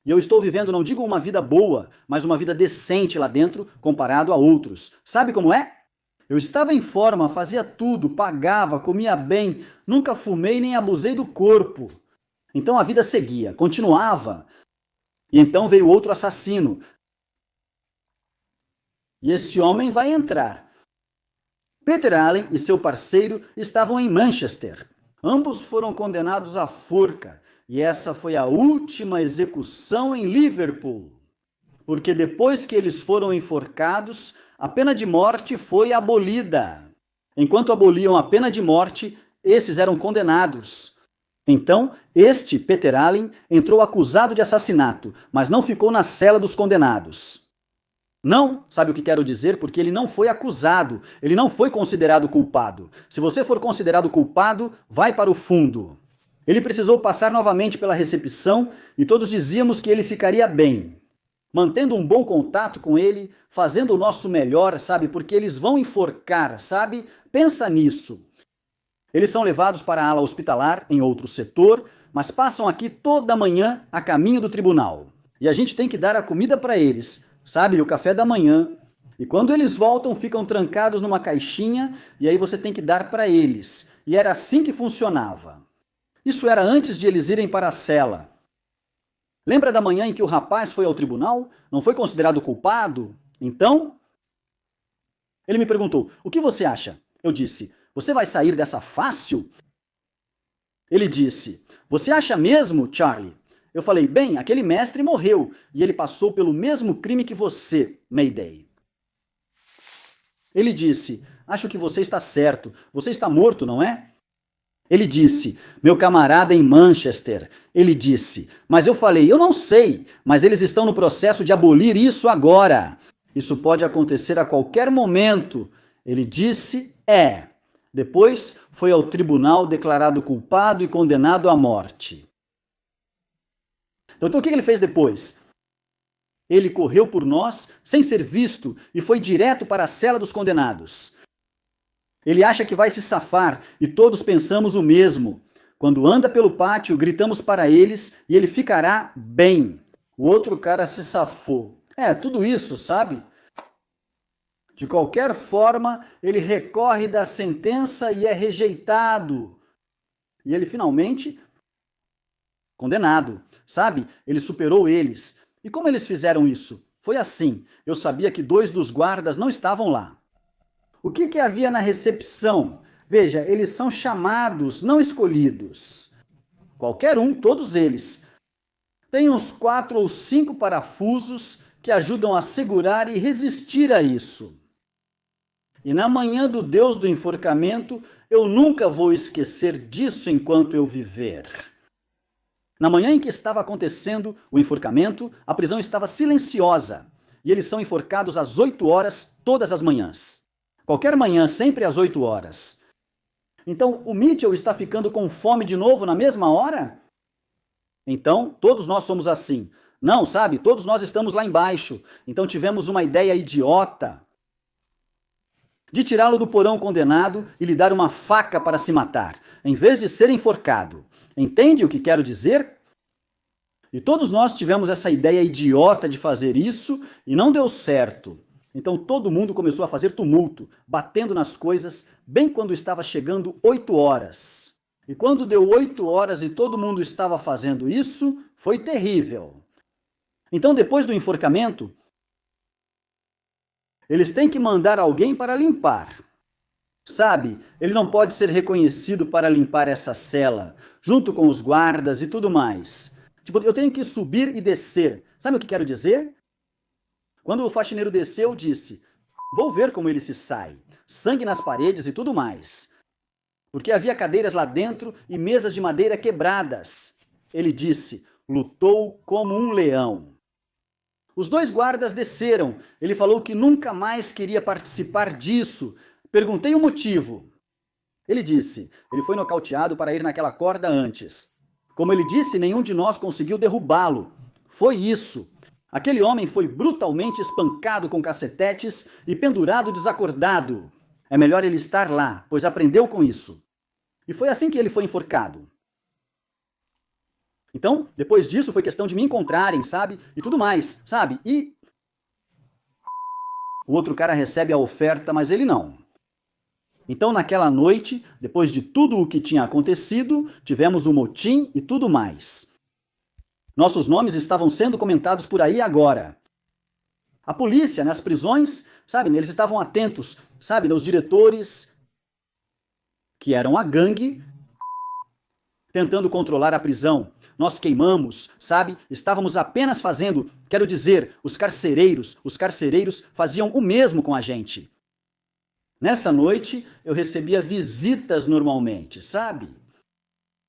E eu estou vivendo, não digo uma vida boa, mas uma vida decente lá dentro comparado a outros. Sabe como é? Eu estava em forma, fazia tudo, pagava, comia bem, nunca fumei nem abusei do corpo. Então a vida seguia, continuava. E então veio outro assassino. E esse homem vai entrar. Peter Allen e seu parceiro estavam em Manchester. Ambos foram condenados à forca. E essa foi a última execução em Liverpool. Porque depois que eles foram enforcados, a pena de morte foi abolida. Enquanto aboliam a pena de morte, esses eram condenados. Então, este, Peter Allen, entrou acusado de assassinato, mas não ficou na cela dos condenados. Não, sabe o que quero dizer? Porque ele não foi acusado, ele não foi considerado culpado. Se você for considerado culpado, vai para o fundo. Ele precisou passar novamente pela recepção e todos dizíamos que ele ficaria bem. Mantendo um bom contato com ele, fazendo o nosso melhor, sabe? Porque eles vão enforcar, sabe? Pensa nisso. Eles são levados para a ala hospitalar, em outro setor, mas passam aqui toda manhã a caminho do tribunal. E a gente tem que dar a comida para eles, sabe? O café da manhã. E quando eles voltam, ficam trancados numa caixinha e aí você tem que dar para eles. E era assim que funcionava. Isso era antes de eles irem para a cela. Lembra da manhã em que o rapaz foi ao tribunal? Não foi considerado culpado? Então, ele me perguntou, o que você acha? Eu disse, você vai sair dessa fácil? Ele disse, você acha mesmo, Charlie? Eu falei, bem, aquele mestre morreu e ele passou pelo mesmo crime que você, Mayday. Ele disse, acho que você está certo, você está morto, não é? Ele disse, meu camarada em Manchester. Ele disse, mas eu falei, eu não sei, mas eles estão no processo de abolir isso agora. Isso pode acontecer a qualquer momento. Ele disse, é. Depois foi ao tribunal declarado culpado e condenado à morte. Então o que ele fez depois? Ele correu por nós sem ser visto e foi direto para a cela dos condenados. Ele acha que vai se safar e todos pensamos o mesmo. Quando anda pelo pátio, gritamos para eles e ele ficará bem. O outro cara se safou. Tudo isso, sabe? De qualquer forma, ele recorre da sentença e é rejeitado. E ele finalmente condenado, sabe? Ele superou eles. E como eles fizeram isso? Foi assim. Eu sabia que 2 dos guardas não estavam lá. O que havia na recepção? Veja, eles são chamados, não escolhidos. Qualquer um, todos eles. Tem uns 4 ou 5 parafusos que ajudam a segurar e resistir a isso. E na manhã do Deus do enforcamento, eu nunca vou esquecer disso enquanto eu viver. Na manhã em que estava acontecendo o enforcamento, a prisão estava silenciosa. E eles são enforcados às 8 horas todas as manhãs. Qualquer manhã, sempre às 8 horas. Então, o Mitchell está ficando com fome de novo na mesma hora? Então, todos nós somos assim. Não, sabe? Todos nós estamos lá embaixo. Então tivemos uma ideia idiota de tirá-lo do porão condenado e lhe dar uma faca para se matar, em vez de ser enforcado. Entende o que quero dizer? E todos nós tivemos essa ideia idiota de fazer isso e não deu certo. Então todo mundo começou a fazer tumulto, batendo nas coisas, bem quando estava chegando 8 horas. E quando deu 8 horas e todo mundo estava fazendo isso, foi terrível. Então depois do enforcamento, eles têm que mandar alguém para limpar. Sabe, ele não pode ser reconhecido para limpar essa cela, junto com os guardas e tudo mais. Tipo, eu tenho que subir e descer. Sabe o que quero dizer? Quando o faxineiro desceu, disse, vou ver como ele se sai. Sangue nas paredes e tudo mais. Porque havia cadeiras lá dentro e mesas de madeira quebradas. Ele disse, lutou como um leão. Os 2 guardas desceram. Ele falou que nunca mais queria participar disso. Perguntei o motivo. Ele disse, ele foi nocauteado para ir naquela corda antes. Como ele disse, nenhum de nós conseguiu derrubá-lo. Foi isso. Aquele homem foi brutalmente espancado com cacetetes e pendurado desacordado. É melhor ele estar lá, pois aprendeu com isso. E foi assim que ele foi enforcado. Então, depois disso, foi questão de me encontrarem, sabe? E tudo mais, sabe? E o outro cara recebe a oferta, mas ele não. Então, naquela noite, depois de tudo o que tinha acontecido, tivemos um motim e tudo mais. Nossos nomes estavam sendo comentados por aí agora. A polícia, nas prisões, sabe, eles estavam atentos, sabe, nos diretores, que eram a gangue, tentando controlar a prisão. Nós queimamos, sabe, estávamos apenas fazendo, quero dizer, os carcereiros faziam o mesmo com a gente. Nessa noite, eu recebia visitas normalmente, sabe?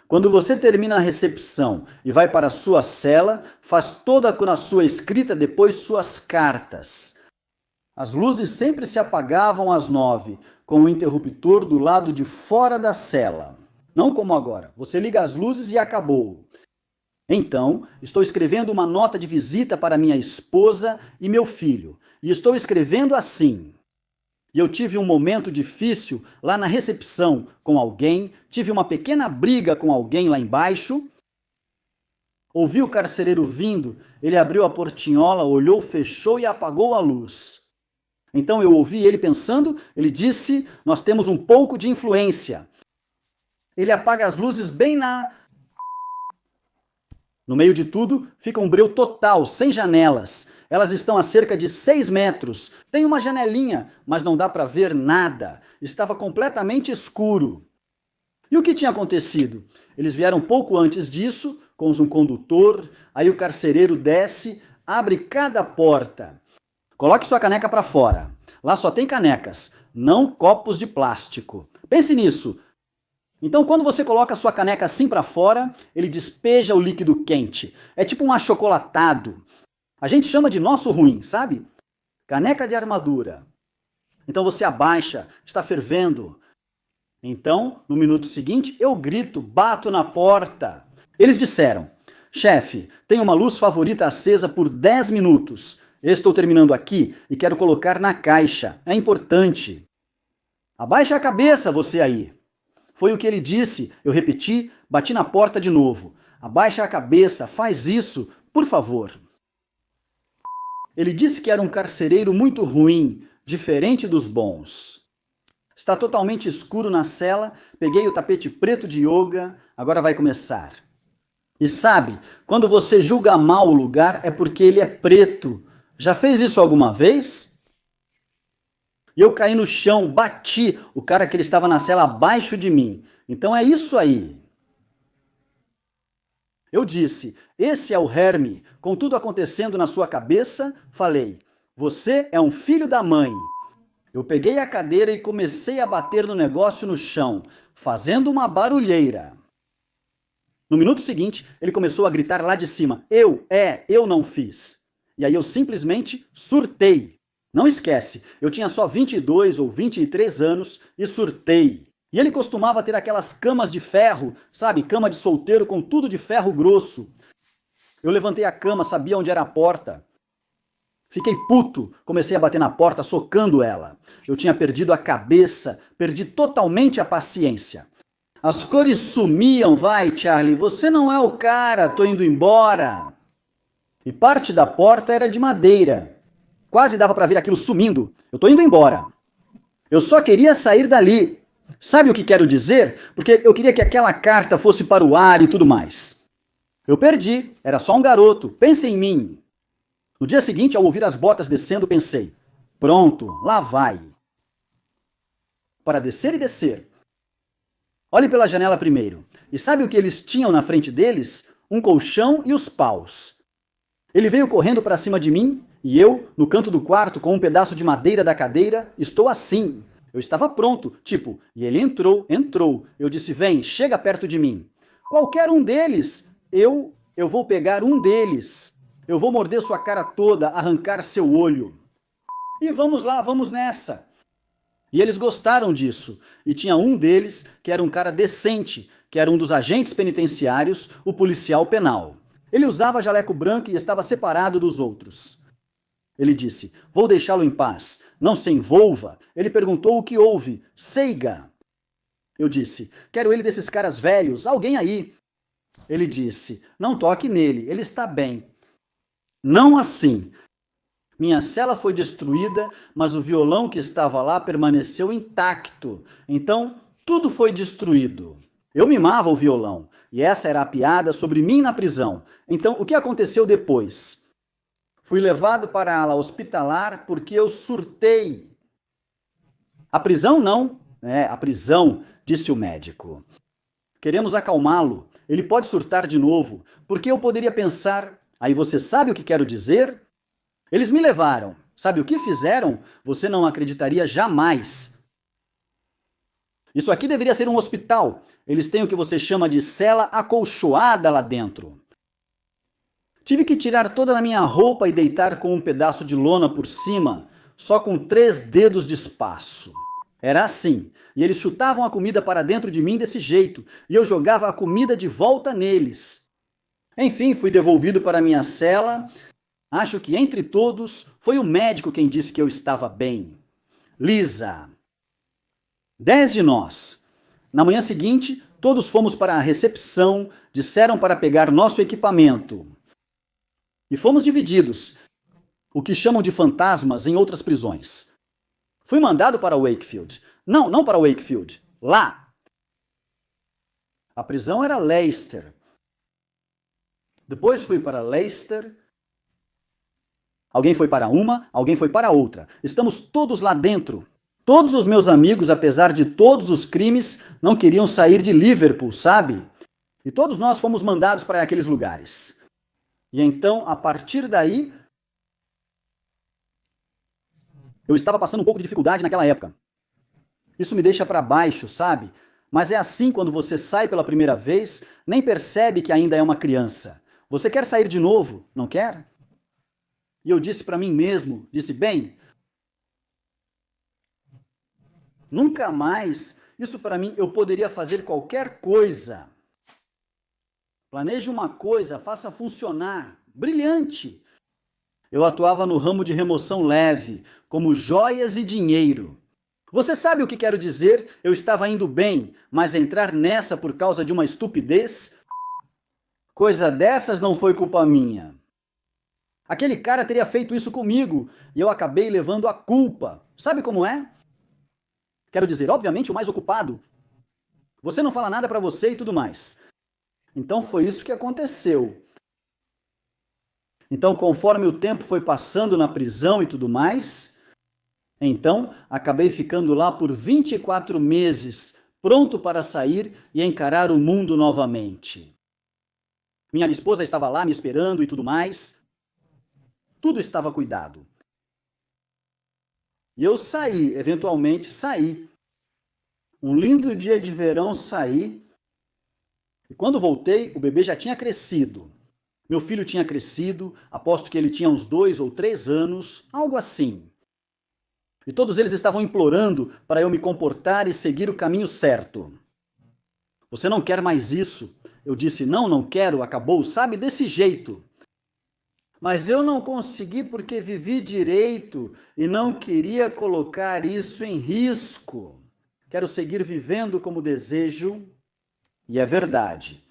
Quando você termina a recepção e vai para a sua cela, faz toda a sua escrita, depois suas cartas. As luzes sempre se apagavam às 9, com o interruptor do lado de fora da cela. Não como agora, você liga as luzes e acabou. Então, estou escrevendo uma nota de visita para minha esposa e meu filho, e estou escrevendo assim. E eu tive um momento difícil lá na recepção com alguém, tive uma pequena briga com alguém lá embaixo. Ouvi o carcereiro vindo, ele abriu a portinhola, olhou, fechou e apagou a luz. Então eu ouvi ele pensando, ele disse, nós temos um pouco de influência. Ele apaga as luzes bem no meio de tudo, fica um breu total, sem janelas. Elas estão a cerca de 6 metros. Tem uma janelinha, mas não dá para ver nada. Estava completamente escuro. E o que tinha acontecido? Eles vieram pouco antes disso, com um condutor, aí o carcereiro desce, abre cada porta. Coloque sua caneca para fora. Lá só tem canecas, não copos de plástico. Pense nisso. Então, quando você coloca sua caneca assim para fora, ele despeja o líquido quente. É tipo um achocolatado. A gente chama de nosso ruim, sabe? Caneca de armadura. Então você abaixa, está fervendo. Então, no minuto seguinte, eu grito, bato na porta. Eles disseram, chefe, tenho uma luz favorita acesa por 10 minutos. Estou terminando aqui e quero colocar na caixa. É importante. Abaixa a cabeça, você aí. Foi o que ele disse. Eu repeti, bati na porta de novo. Abaixa a cabeça, faz isso, por favor. Ele disse que era um carcereiro muito ruim, diferente dos bons. Está totalmente escuro na cela, peguei o tapete preto de yoga, agora vai começar. E sabe, quando você julga mal o lugar é porque ele é preto. Já fez isso alguma vez? E eu caí no chão, bati o cara que ele estava na cela abaixo de mim. Então é isso aí. Eu disse, esse é o Herme, com tudo acontecendo na sua cabeça, falei, você é um filho da mãe. Eu peguei a cadeira e comecei a bater no negócio no chão, fazendo uma barulheira. No minuto seguinte, ele começou a gritar lá de cima, eu não fiz. E aí eu simplesmente surtei. Não esquece, eu tinha só 22 ou 23 anos e surtei. E ele costumava ter aquelas camas de ferro, sabe, cama de solteiro com tudo de ferro grosso. Eu levantei a cama, sabia onde era a porta. Fiquei puto, comecei a bater na porta, socando ela. Eu tinha perdido a cabeça, perdi totalmente a paciência. As cores sumiam, vai, Charlie, você não é o cara, tô indo embora. E parte da porta era de madeira. Quase dava para ver aquilo sumindo. Eu tô indo embora. Eu só queria sair dali. Sabe o que quero dizer? Porque eu queria que aquela carta fosse para o ar e tudo mais. Eu perdi, era só um garoto, pense em mim. No dia seguinte, ao ouvir as botas descendo, pensei, pronto, lá vai. Para descer e descer. Olhe pela janela primeiro. E sabe o que eles tinham na frente deles? Um colchão e os paus. Ele veio correndo para cima de mim e eu, no canto do quarto, com um pedaço de madeira da cadeira, estou assim. Eu estava pronto, tipo, e ele entrou. Eu disse, vem, chega perto de mim. Qualquer um deles. Eu vou pegar um deles. Eu vou morder sua cara toda, arrancar seu olho. E vamos lá, vamos nessa. E eles gostaram disso. E tinha um deles que era um cara decente, que era um dos agentes penitenciários, o policial penal. Ele usava jaleco branco e estava separado dos outros. Ele disse: "Vou deixá-lo em paz. Não se envolva." Ele perguntou o que houve. "Seiga." Eu disse: "Quero ele desses caras velhos, alguém aí." Ele disse: "Não toque nele, ele está bem." Não assim. Minha cela foi destruída, mas o violão que estava lá permaneceu intacto. Então, tudo foi destruído. Eu mimava o violão, e essa era a piada sobre mim na prisão. Então, o que aconteceu depois? Fui levado para a ala hospitalar porque eu surtei. "A prisão não." "A prisão", disse o médico. "Queremos acalmá-lo. Ele pode surtar de novo, porque eu poderia pensar, aí você sabe o que quero dizer?" Eles me levaram. Sabe o que fizeram? Você não acreditaria jamais. Isso aqui deveria ser um hospital. Eles têm o que você chama de cela acolchoada lá dentro. Tive que tirar toda a minha roupa e deitar com um pedaço de lona por cima, só com 3 dedos de espaço. Era assim, e eles chutavam a comida para dentro de mim desse jeito, e eu jogava a comida de volta neles. Enfim, fui devolvido para minha cela. Acho que entre todos foi o médico quem disse que eu estava bem. Lisa. 10 de nós. Na manhã seguinte, todos fomos para a recepção, disseram para pegar nosso equipamento. E fomos divididos, o que chamam de fantasmas em outras prisões. Fui mandado para Wakefield. Não para Wakefield. Lá. A prisão era Leicester. Depois fui para Leicester. Alguém foi para uma, alguém foi para outra. Estamos todos lá dentro. Todos os meus amigos, apesar de todos os crimes, não queriam sair de Liverpool, sabe? E todos nós fomos mandados para aqueles lugares. E então, a partir daí, eu estava passando um pouco de dificuldade naquela época. Isso me deixa para baixo, sabe? Mas é assim quando você sai pela primeira vez, nem percebe que ainda é uma criança. Você quer sair de novo, não quer? E eu disse para mim mesmo, bem, nunca mais, isso para mim, eu poderia fazer qualquer coisa. Planeje uma coisa, faça funcionar, brilhante. Eu atuava no ramo de remoção leve, como joias e dinheiro. Você sabe o que quero dizer? Eu estava indo bem, mas entrar nessa por causa de uma estupidez? Coisa dessas não foi culpa minha. Aquele cara teria feito isso comigo e eu acabei levando a culpa. Sabe como é? Quero dizer, obviamente, o mais ocupado. Você não fala nada pra você e tudo mais. Então foi isso que aconteceu. Então, conforme o tempo foi passando na prisão e tudo mais, então acabei ficando lá por 24 meses, pronto para sair e encarar o mundo novamente. Minha esposa estava lá me esperando e tudo mais. Tudo estava cuidado. E eu saí, eventualmente saí. Um lindo dia de verão saí. E quando voltei, o bebê já tinha crescido. Meu filho tinha crescido, aposto que ele tinha uns 2 ou 3 anos, algo assim. E todos eles estavam implorando para eu me comportar e seguir o caminho certo. Você não quer mais isso? Eu disse, não quero, acabou, sabe, desse jeito. Mas eu não consegui porque vivi direito e não queria colocar isso em risco. Quero seguir vivendo como desejo. E é verdade.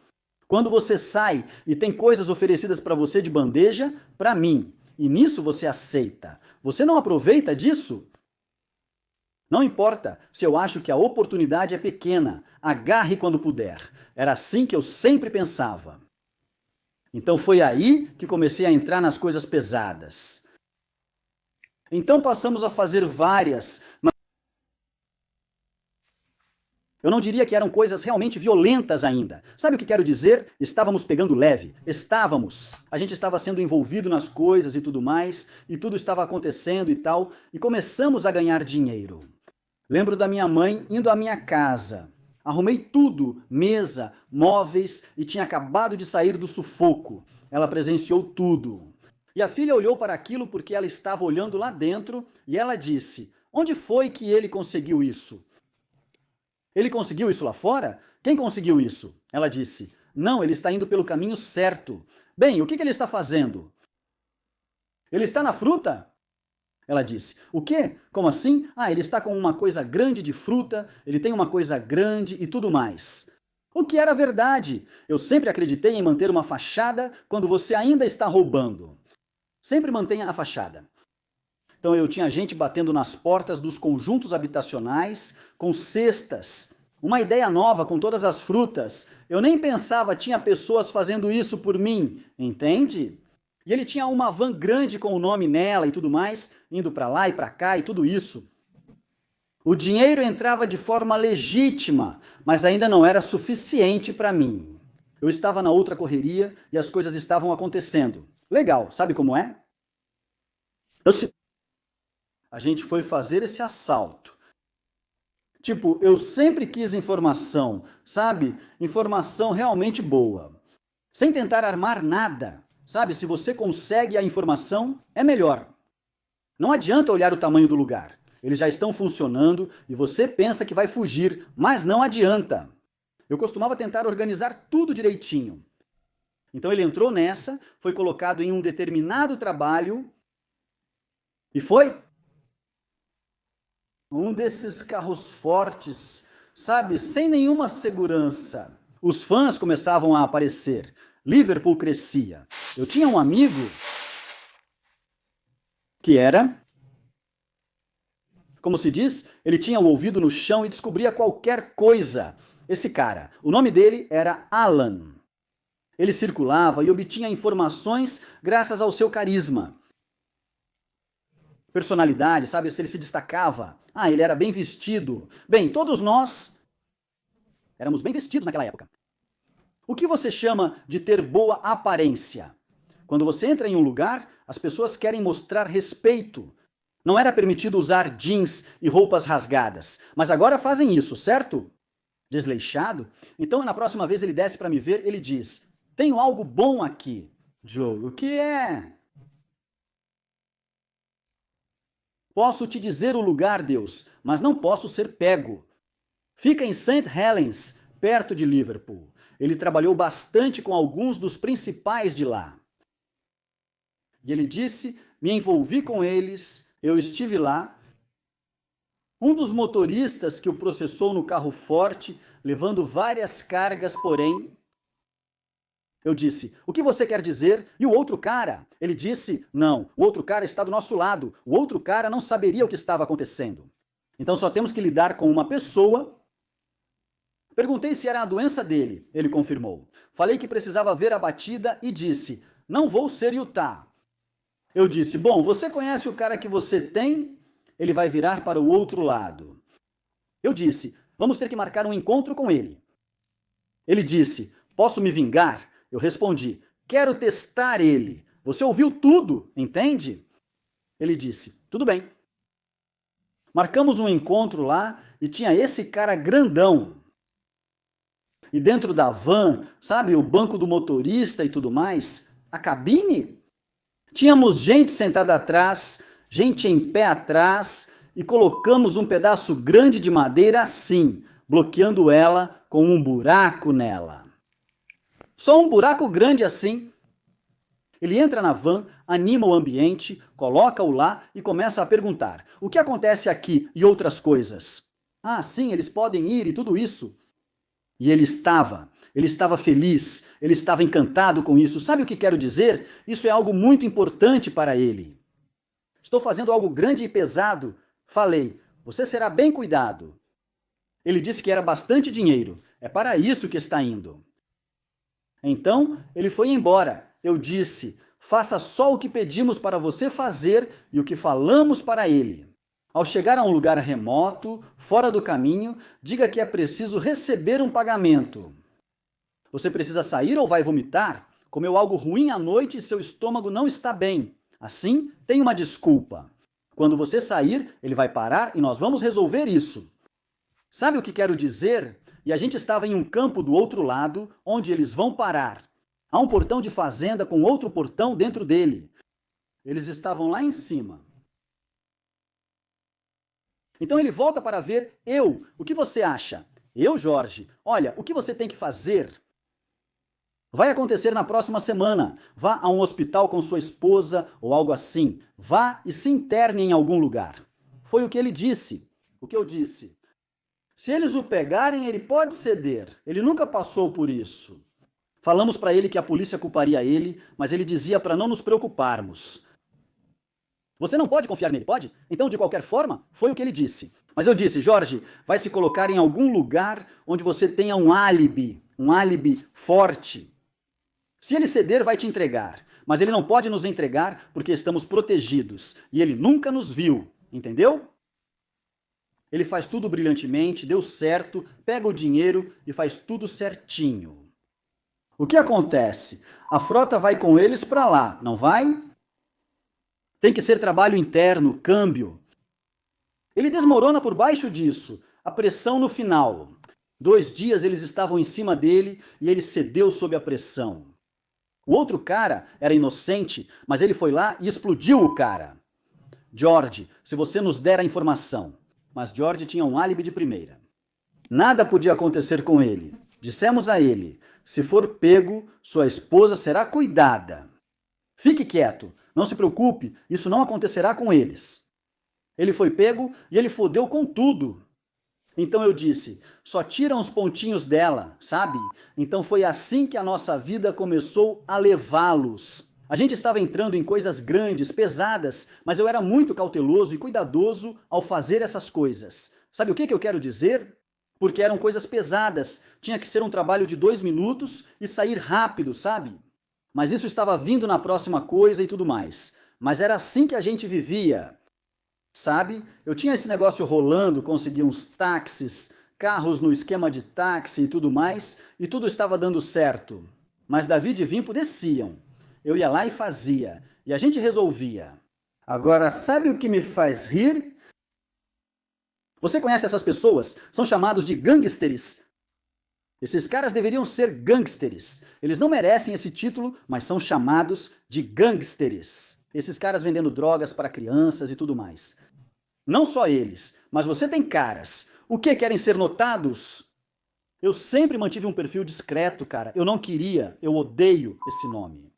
Quando você sai e tem coisas oferecidas para você de bandeja, para mim, e nisso você aceita. Você não aproveita disso? Não importa se eu acho que a oportunidade é pequena, agarre quando puder. Era assim que eu sempre pensava. Então foi aí que comecei a entrar nas coisas pesadas. Então passamos a fazer várias, mas eu não diria que eram coisas realmente violentas ainda. Sabe o que quero dizer? Estávamos pegando leve. Estávamos. A gente estava sendo envolvido nas coisas e tudo mais, e tudo estava acontecendo e tal, e começamos a ganhar dinheiro. Lembro da minha mãe indo à minha casa. Arrumei tudo, mesa, móveis, e tinha acabado de sair do sufoco. Ela presenciou tudo. E a filha olhou para aquilo porque ela estava olhando lá dentro, e ela disse, Onde foi que ele conseguiu isso? Ele conseguiu isso lá fora? Quem conseguiu isso? Ela disse. Não, ele está indo pelo caminho certo. Bem, o que ele está fazendo? Ele está na fruta? Ela disse. O quê? Como assim? Ah, ele está com uma coisa grande de fruta, ele tem uma coisa grande e tudo mais. O que era verdade? Eu sempre acreditei em manter uma fachada quando você ainda está roubando. Sempre mantenha a fachada. Então eu tinha gente batendo nas portas dos conjuntos habitacionais com cestas. Uma ideia nova com todas as frutas. Eu nem pensava, tinha pessoas fazendo isso por mim, entende? E ele tinha uma van grande com o nome nela e tudo mais, indo para lá e para cá e tudo isso. O dinheiro entrava de forma legítima, mas ainda não era suficiente para mim. Eu estava na outra correria e as coisas estavam acontecendo. Legal, sabe como é? A gente foi fazer esse assalto. Tipo, eu sempre quis informação, sabe? Informação realmente boa. Sem tentar armar nada, sabe? Se você consegue a informação, é melhor. Não adianta olhar o tamanho do lugar. Eles já estão funcionando e você pensa que vai fugir, mas não adianta. Eu costumava tentar organizar tudo direitinho. Então ele entrou nessa, foi colocado em um determinado trabalho e foi um desses carros fortes, sabe, sem nenhuma segurança. Os fãs começavam a aparecer. Liverpool crescia. Eu tinha um amigo que era, como se diz, ele tinha o ouvido no chão e descobria qualquer coisa. Esse cara, o nome dele era Alan. Ele circulava e obtinha informações graças ao seu carisma. Personalidade, sabe, se ele se destacava. Ah, ele era bem vestido. Bem, todos nós éramos bem vestidos naquela época. O que você chama de ter boa aparência? Quando você entra em um lugar, as pessoas querem mostrar respeito. Não era permitido usar jeans e roupas rasgadas, mas agora fazem isso, certo? Desleixado? Então, na próxima vez ele desce para me ver, ele diz: "Tenho algo bom aqui." Joe, o que é? Posso te dizer o lugar, Deus, mas não posso ser pego. Fica em St. Helens, perto de Liverpool. Ele trabalhou bastante com alguns dos principais de lá. E ele disse, me envolvi com eles, eu estive lá. Um dos motoristas que o processou no carro forte, levando várias cargas, porém... Eu disse, o que você quer dizer? E o outro cara? Ele disse, não, o outro cara está do nosso lado. O outro cara não saberia o que estava acontecendo. Então só temos que lidar com uma pessoa. Perguntei se era a doença dele. Ele confirmou. Falei que precisava ver a batida e disse, não vou ser Utah. Eu disse, bom, você conhece o cara que você tem? Ele vai virar para o outro lado. Eu disse, vamos ter que marcar um encontro com ele. Ele disse, posso me vingar? Eu respondi, quero testar ele. Você ouviu tudo, entende? Ele disse, tudo bem. Marcamos um encontro lá e tinha esse cara grandão. E dentro da van, sabe, o banco do motorista e tudo mais, a cabine, tínhamos gente sentada atrás, gente em pé atrás e colocamos um pedaço grande de madeira assim, bloqueando ela com um buraco nela. Só um buraco grande assim. Ele entra na van, anima o ambiente, coloca-o lá e começa a perguntar: o que acontece aqui e outras coisas? Ah, sim, eles podem ir e tudo isso. E ele estava feliz, ele estava encantado com isso. Sabe o que quero dizer? Isso é algo muito importante para ele. Estou fazendo algo grande e pesado. Falei, você será bem cuidado. Ele disse que era bastante dinheiro. É para isso que está indo. Então, ele foi embora. Eu disse, faça só o que pedimos para você fazer e o que falamos para ele. Ao chegar a um lugar remoto, fora do caminho, diga que é preciso receber um pagamento. Você precisa sair ou vai vomitar? Comeu algo ruim à noite e seu estômago não está bem. Assim, tem uma desculpa. Quando você sair, ele vai parar e nós vamos resolver isso. Sabe o que quero dizer? E a gente estava em um campo do outro lado, onde eles vão parar. Há um portão de fazenda com outro portão dentro dele. Eles estavam lá em cima. Então ele volta para ver eu. O que você acha? Eu, Jorge. Olha, o que você tem que fazer? Vai acontecer na próxima semana. Vá a um hospital com sua esposa ou algo assim. Vá e se interne em algum lugar. Foi o que ele disse. O que eu disse? Se eles o pegarem, ele pode ceder. Ele nunca passou por isso. Falamos para ele que a polícia culparia ele, mas ele dizia para não nos preocuparmos. Você não pode confiar nele, pode? Então, de qualquer forma, foi o que ele disse. Mas eu disse, Jorge, vai se colocar em algum lugar onde você tenha um álibi forte. Se ele ceder, vai te entregar. Mas ele não pode nos entregar porque estamos protegidos. E ele nunca nos viu, entendeu? Ele faz tudo brilhantemente, deu certo, pega o dinheiro e faz tudo certinho. O que acontece? A frota vai com eles para lá, não vai? Tem que ser trabalho interno, câmbio. Ele desmorona por baixo disso, a pressão no final. 2 dias eles estavam em cima dele e ele cedeu sob a pressão. O outro cara era inocente, mas ele foi lá e explodiu o cara. George, se você nos der a informação. Mas George tinha um álibi de primeira. Nada podia acontecer com ele. Dissemos a ele, se for pego, sua esposa será cuidada. Fique quieto, não se preocupe, isso não acontecerá com eles. Ele foi pego e ele fodeu com tudo. Então eu disse, só tiram os pontinhos dela, sabe? Então foi assim que a nossa vida começou a levá-los. A gente estava entrando em coisas grandes, pesadas, mas eu era muito cauteloso e cuidadoso ao fazer essas coisas. Sabe o que eu quero dizer? Porque eram coisas pesadas, tinha que ser um trabalho de 2 minutos e sair rápido, sabe? Mas isso estava vindo na próxima coisa e tudo mais. Mas era assim que a gente vivia. Sabe? Eu tinha esse negócio rolando, consegui uns táxis, carros no esquema de táxi e tudo mais, e tudo estava dando certo. Mas David e Vimpo desciam. Eu ia lá e fazia, e a gente resolvia. Agora, sabe o que me faz rir? Você conhece essas pessoas? São chamados de gangsters. Esses caras deveriam ser gangsters. Eles não merecem esse título, mas são chamados de gangsters. Esses caras vendendo drogas para crianças e tudo mais. Não só eles, mas você tem caras. O que, querem ser notados? Eu sempre mantive um perfil discreto, cara. Eu não queria, eu odeio esse nome.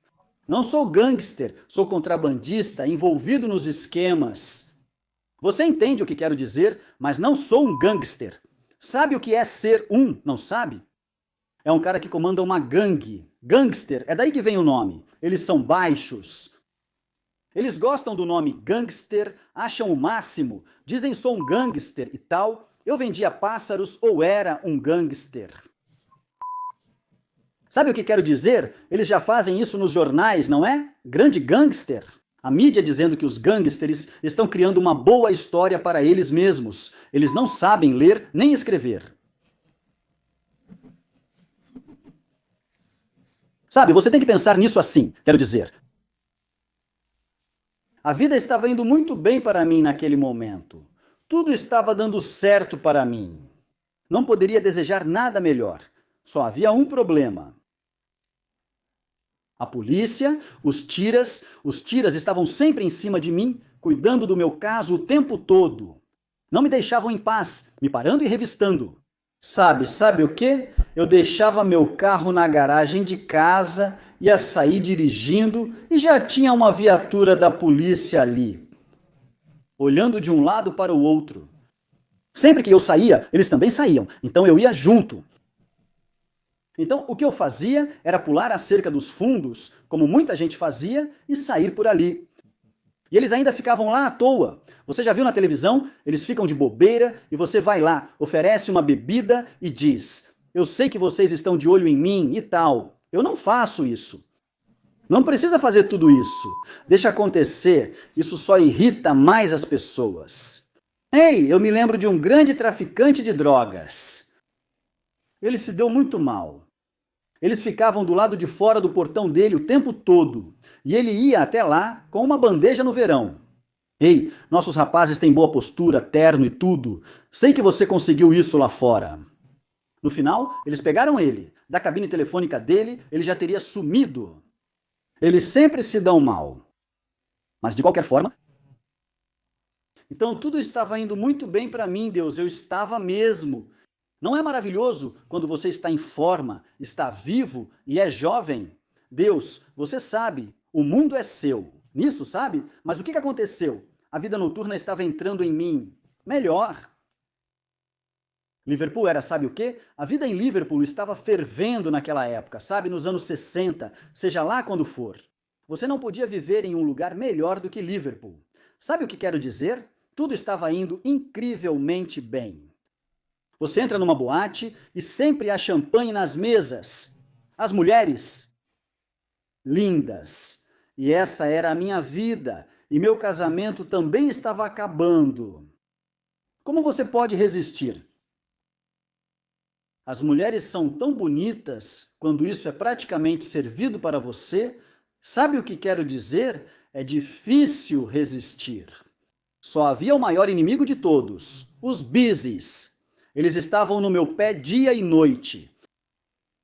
Não sou gangster, sou contrabandista, envolvido nos esquemas. Você entende o que quero dizer, mas não sou um gangster. Sabe o que é ser um, não sabe? É um cara que comanda uma gangue. Gangster, é daí que vem o nome. Eles são baixos. Eles gostam do nome gangster, acham o máximo, dizem sou um gangster e tal. Eu vendia pássaros ou era um gangster. Sabe o que quero dizer? Eles já fazem isso nos jornais, não é? Grande gangster. A mídia dizendo que os gangsters estão criando uma boa história para eles mesmos. Eles não sabem ler nem escrever. Sabe, você tem que pensar nisso assim, quero dizer. A vida estava indo muito bem para mim naquele momento. Tudo estava dando certo para mim. Não poderia desejar nada melhor. Só havia um problema. A polícia, os tiras estavam sempre em cima de mim, cuidando do meu caso o tempo todo. Não me deixavam em paz, me parando e revistando. Sabe o quê? Eu deixava meu carro na garagem de casa, ia sair dirigindo e já tinha uma viatura da polícia ali, olhando de um lado para o outro. Sempre que eu saía, eles também saíam, então eu ia junto. Então, o que eu fazia era pular a cerca dos fundos, como muita gente fazia, e sair por ali. E eles ainda ficavam lá à toa. Você já viu na televisão? Eles ficam de bobeira e você vai lá, oferece uma bebida e diz: eu sei que vocês estão de olho em mim e tal. Eu não faço isso. Não precisa fazer tudo isso. Deixa acontecer. Isso só irrita mais as pessoas. Ei, eu me lembro de um grande traficante de drogas. Ele se deu muito mal. Eles ficavam do lado de fora do portão dele o tempo todo. E ele ia até lá com uma bandeja no verão. Ei, nossos rapazes têm boa postura, terno e tudo. Sei que você conseguiu isso lá fora. No final, eles pegaram ele. Da cabine telefônica dele, ele já teria sumido. Eles sempre se dão mal. Mas de qualquer forma, Então tudo estava indo muito bem para mim, Deus, eu estava mesmo. Não é maravilhoso quando você está em forma, está vivo e é jovem? Deus, você sabe, o mundo é seu. Nisso, sabe? Mas o que aconteceu? A vida noturna estava entrando em mim. Melhor. Liverpool era, sabe o quê? A vida em Liverpool estava fervendo naquela época, sabe? Nos anos 60, seja lá quando for. Você não podia viver em um lugar melhor do que Liverpool. Sabe o que quero dizer? Tudo estava indo incrivelmente bem. Você entra numa boate e sempre há champanhe nas mesas. As mulheres, lindas. E essa era a minha vida. E meu casamento também estava acabando. Como você pode resistir? As mulheres são tão bonitas quando isso é praticamente servido para você. Sabe o que quero dizer? É difícil resistir. Só havia o maior inimigo de todos, os busies. Eles estavam no meu pé dia e noite.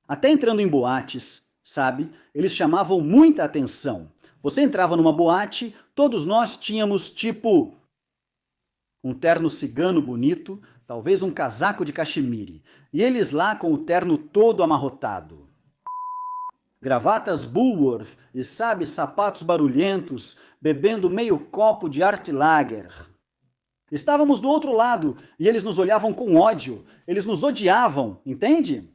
Até entrando em boates, sabe? Eles chamavam muita atenção. Você entrava numa boate, todos nós tínhamos tipo um terno cigano bonito, talvez um casaco de cachemire, e eles lá com o terno todo amarrotado. Gravatas Bulworth e, sabe, sapatos barulhentos, bebendo meio copo de Art Lager. Estávamos do outro lado e eles nos olhavam com ódio, eles nos odiavam, entende?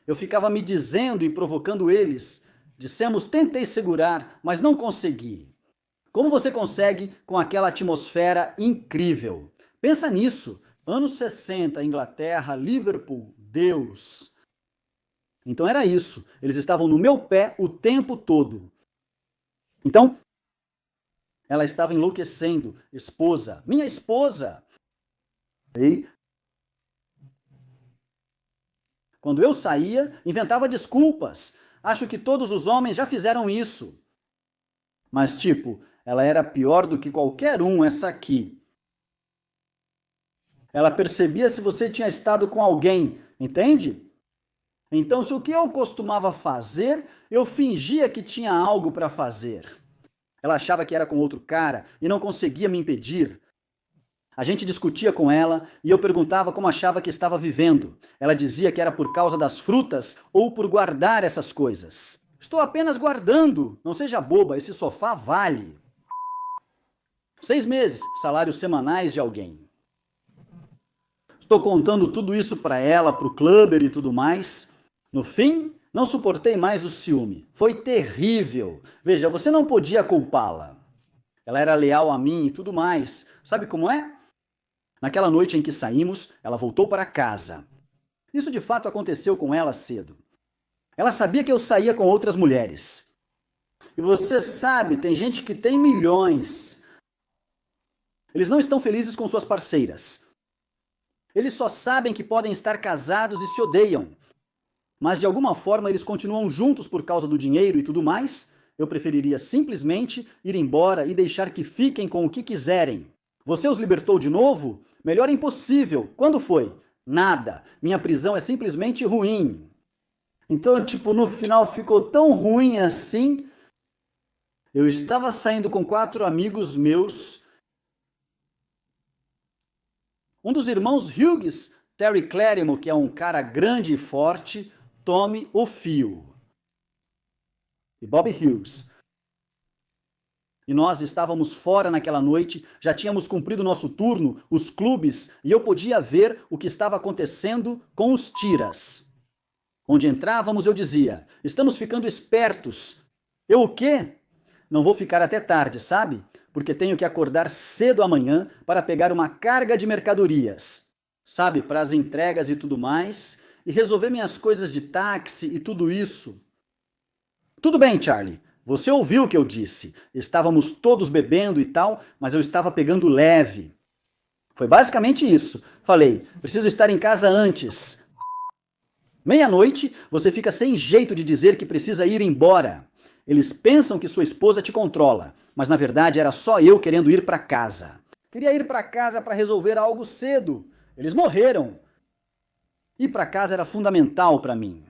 Eu ficava me dizendo e provocando eles. Dissemos, tentei segurar, mas não consegui. Como você consegue com aquela atmosfera incrível? Pensa nisso. Anos 60, Inglaterra, Liverpool, Deus. Então era isso. Eles estavam no meu pé o tempo todo. Então, ela estava enlouquecendo. Esposa, minha esposa. E quando eu saía, inventava desculpas. Acho que todos os homens já fizeram isso. Mas, tipo, ela era pior do que qualquer um, essa aqui. Ela percebia se você tinha estado com alguém, entende? Então, se o que eu costumava fazer, eu fingia que tinha algo para fazer. Ela achava que era com outro cara e não conseguia me impedir. A gente discutia com ela e eu perguntava como achava que estava vivendo. Ela dizia que era por causa das frutas ou por guardar essas coisas. Estou apenas guardando. Não seja boba, esse sofá vale 6 meses, salários semanais de alguém. Estou contando tudo isso para ela, para o clubber e tudo mais. No fim, não suportei mais o ciúme. Foi terrível. Veja, você não podia culpá-la. Ela era leal a mim e tudo mais. Sabe como é? Naquela noite em que saímos, ela voltou para casa. Isso de fato aconteceu com ela cedo. Ela sabia que eu saía com outras mulheres. E você sabe, tem gente que tem milhões. Eles não estão felizes com suas parceiras. Eles só sabem que podem estar casados e se odeiam. Mas de alguma forma eles continuam juntos por causa do dinheiro e tudo mais. Eu preferiria simplesmente ir embora e deixar que fiquem com o que quiserem. Você os libertou de novo? Melhor impossível. Quando foi? Nada. Minha prisão é simplesmente ruim. Então, tipo, no final ficou tão ruim assim. Eu estava saindo com 4 amigos meus. Um dos irmãos Hughes, Terry Claremont, que é um cara grande e forte, Tommy o Fio. E Bob Hughes. E nós estávamos fora naquela noite, já tínhamos cumprido nosso turno, os clubes, e eu podia ver o que estava acontecendo com os tiras. Onde entrávamos eu dizia, estamos ficando espertos. Eu o quê? Não vou ficar até tarde, sabe? Porque tenho que acordar cedo amanhã para pegar uma carga de mercadorias. Sabe, para as entregas e tudo mais, e resolver minhas coisas de táxi e tudo isso. Tudo bem, Charlie. Você ouviu o que eu disse. Estávamos todos bebendo e tal, mas eu estava pegando leve. Foi basicamente isso. Falei, preciso estar em casa antes. Meia-noite, você fica sem jeito de dizer que precisa ir embora. Eles pensam que sua esposa te controla, mas na verdade era só eu querendo ir para casa. Queria ir para casa para resolver algo cedo. Eles morreram. Ir para casa era fundamental para mim.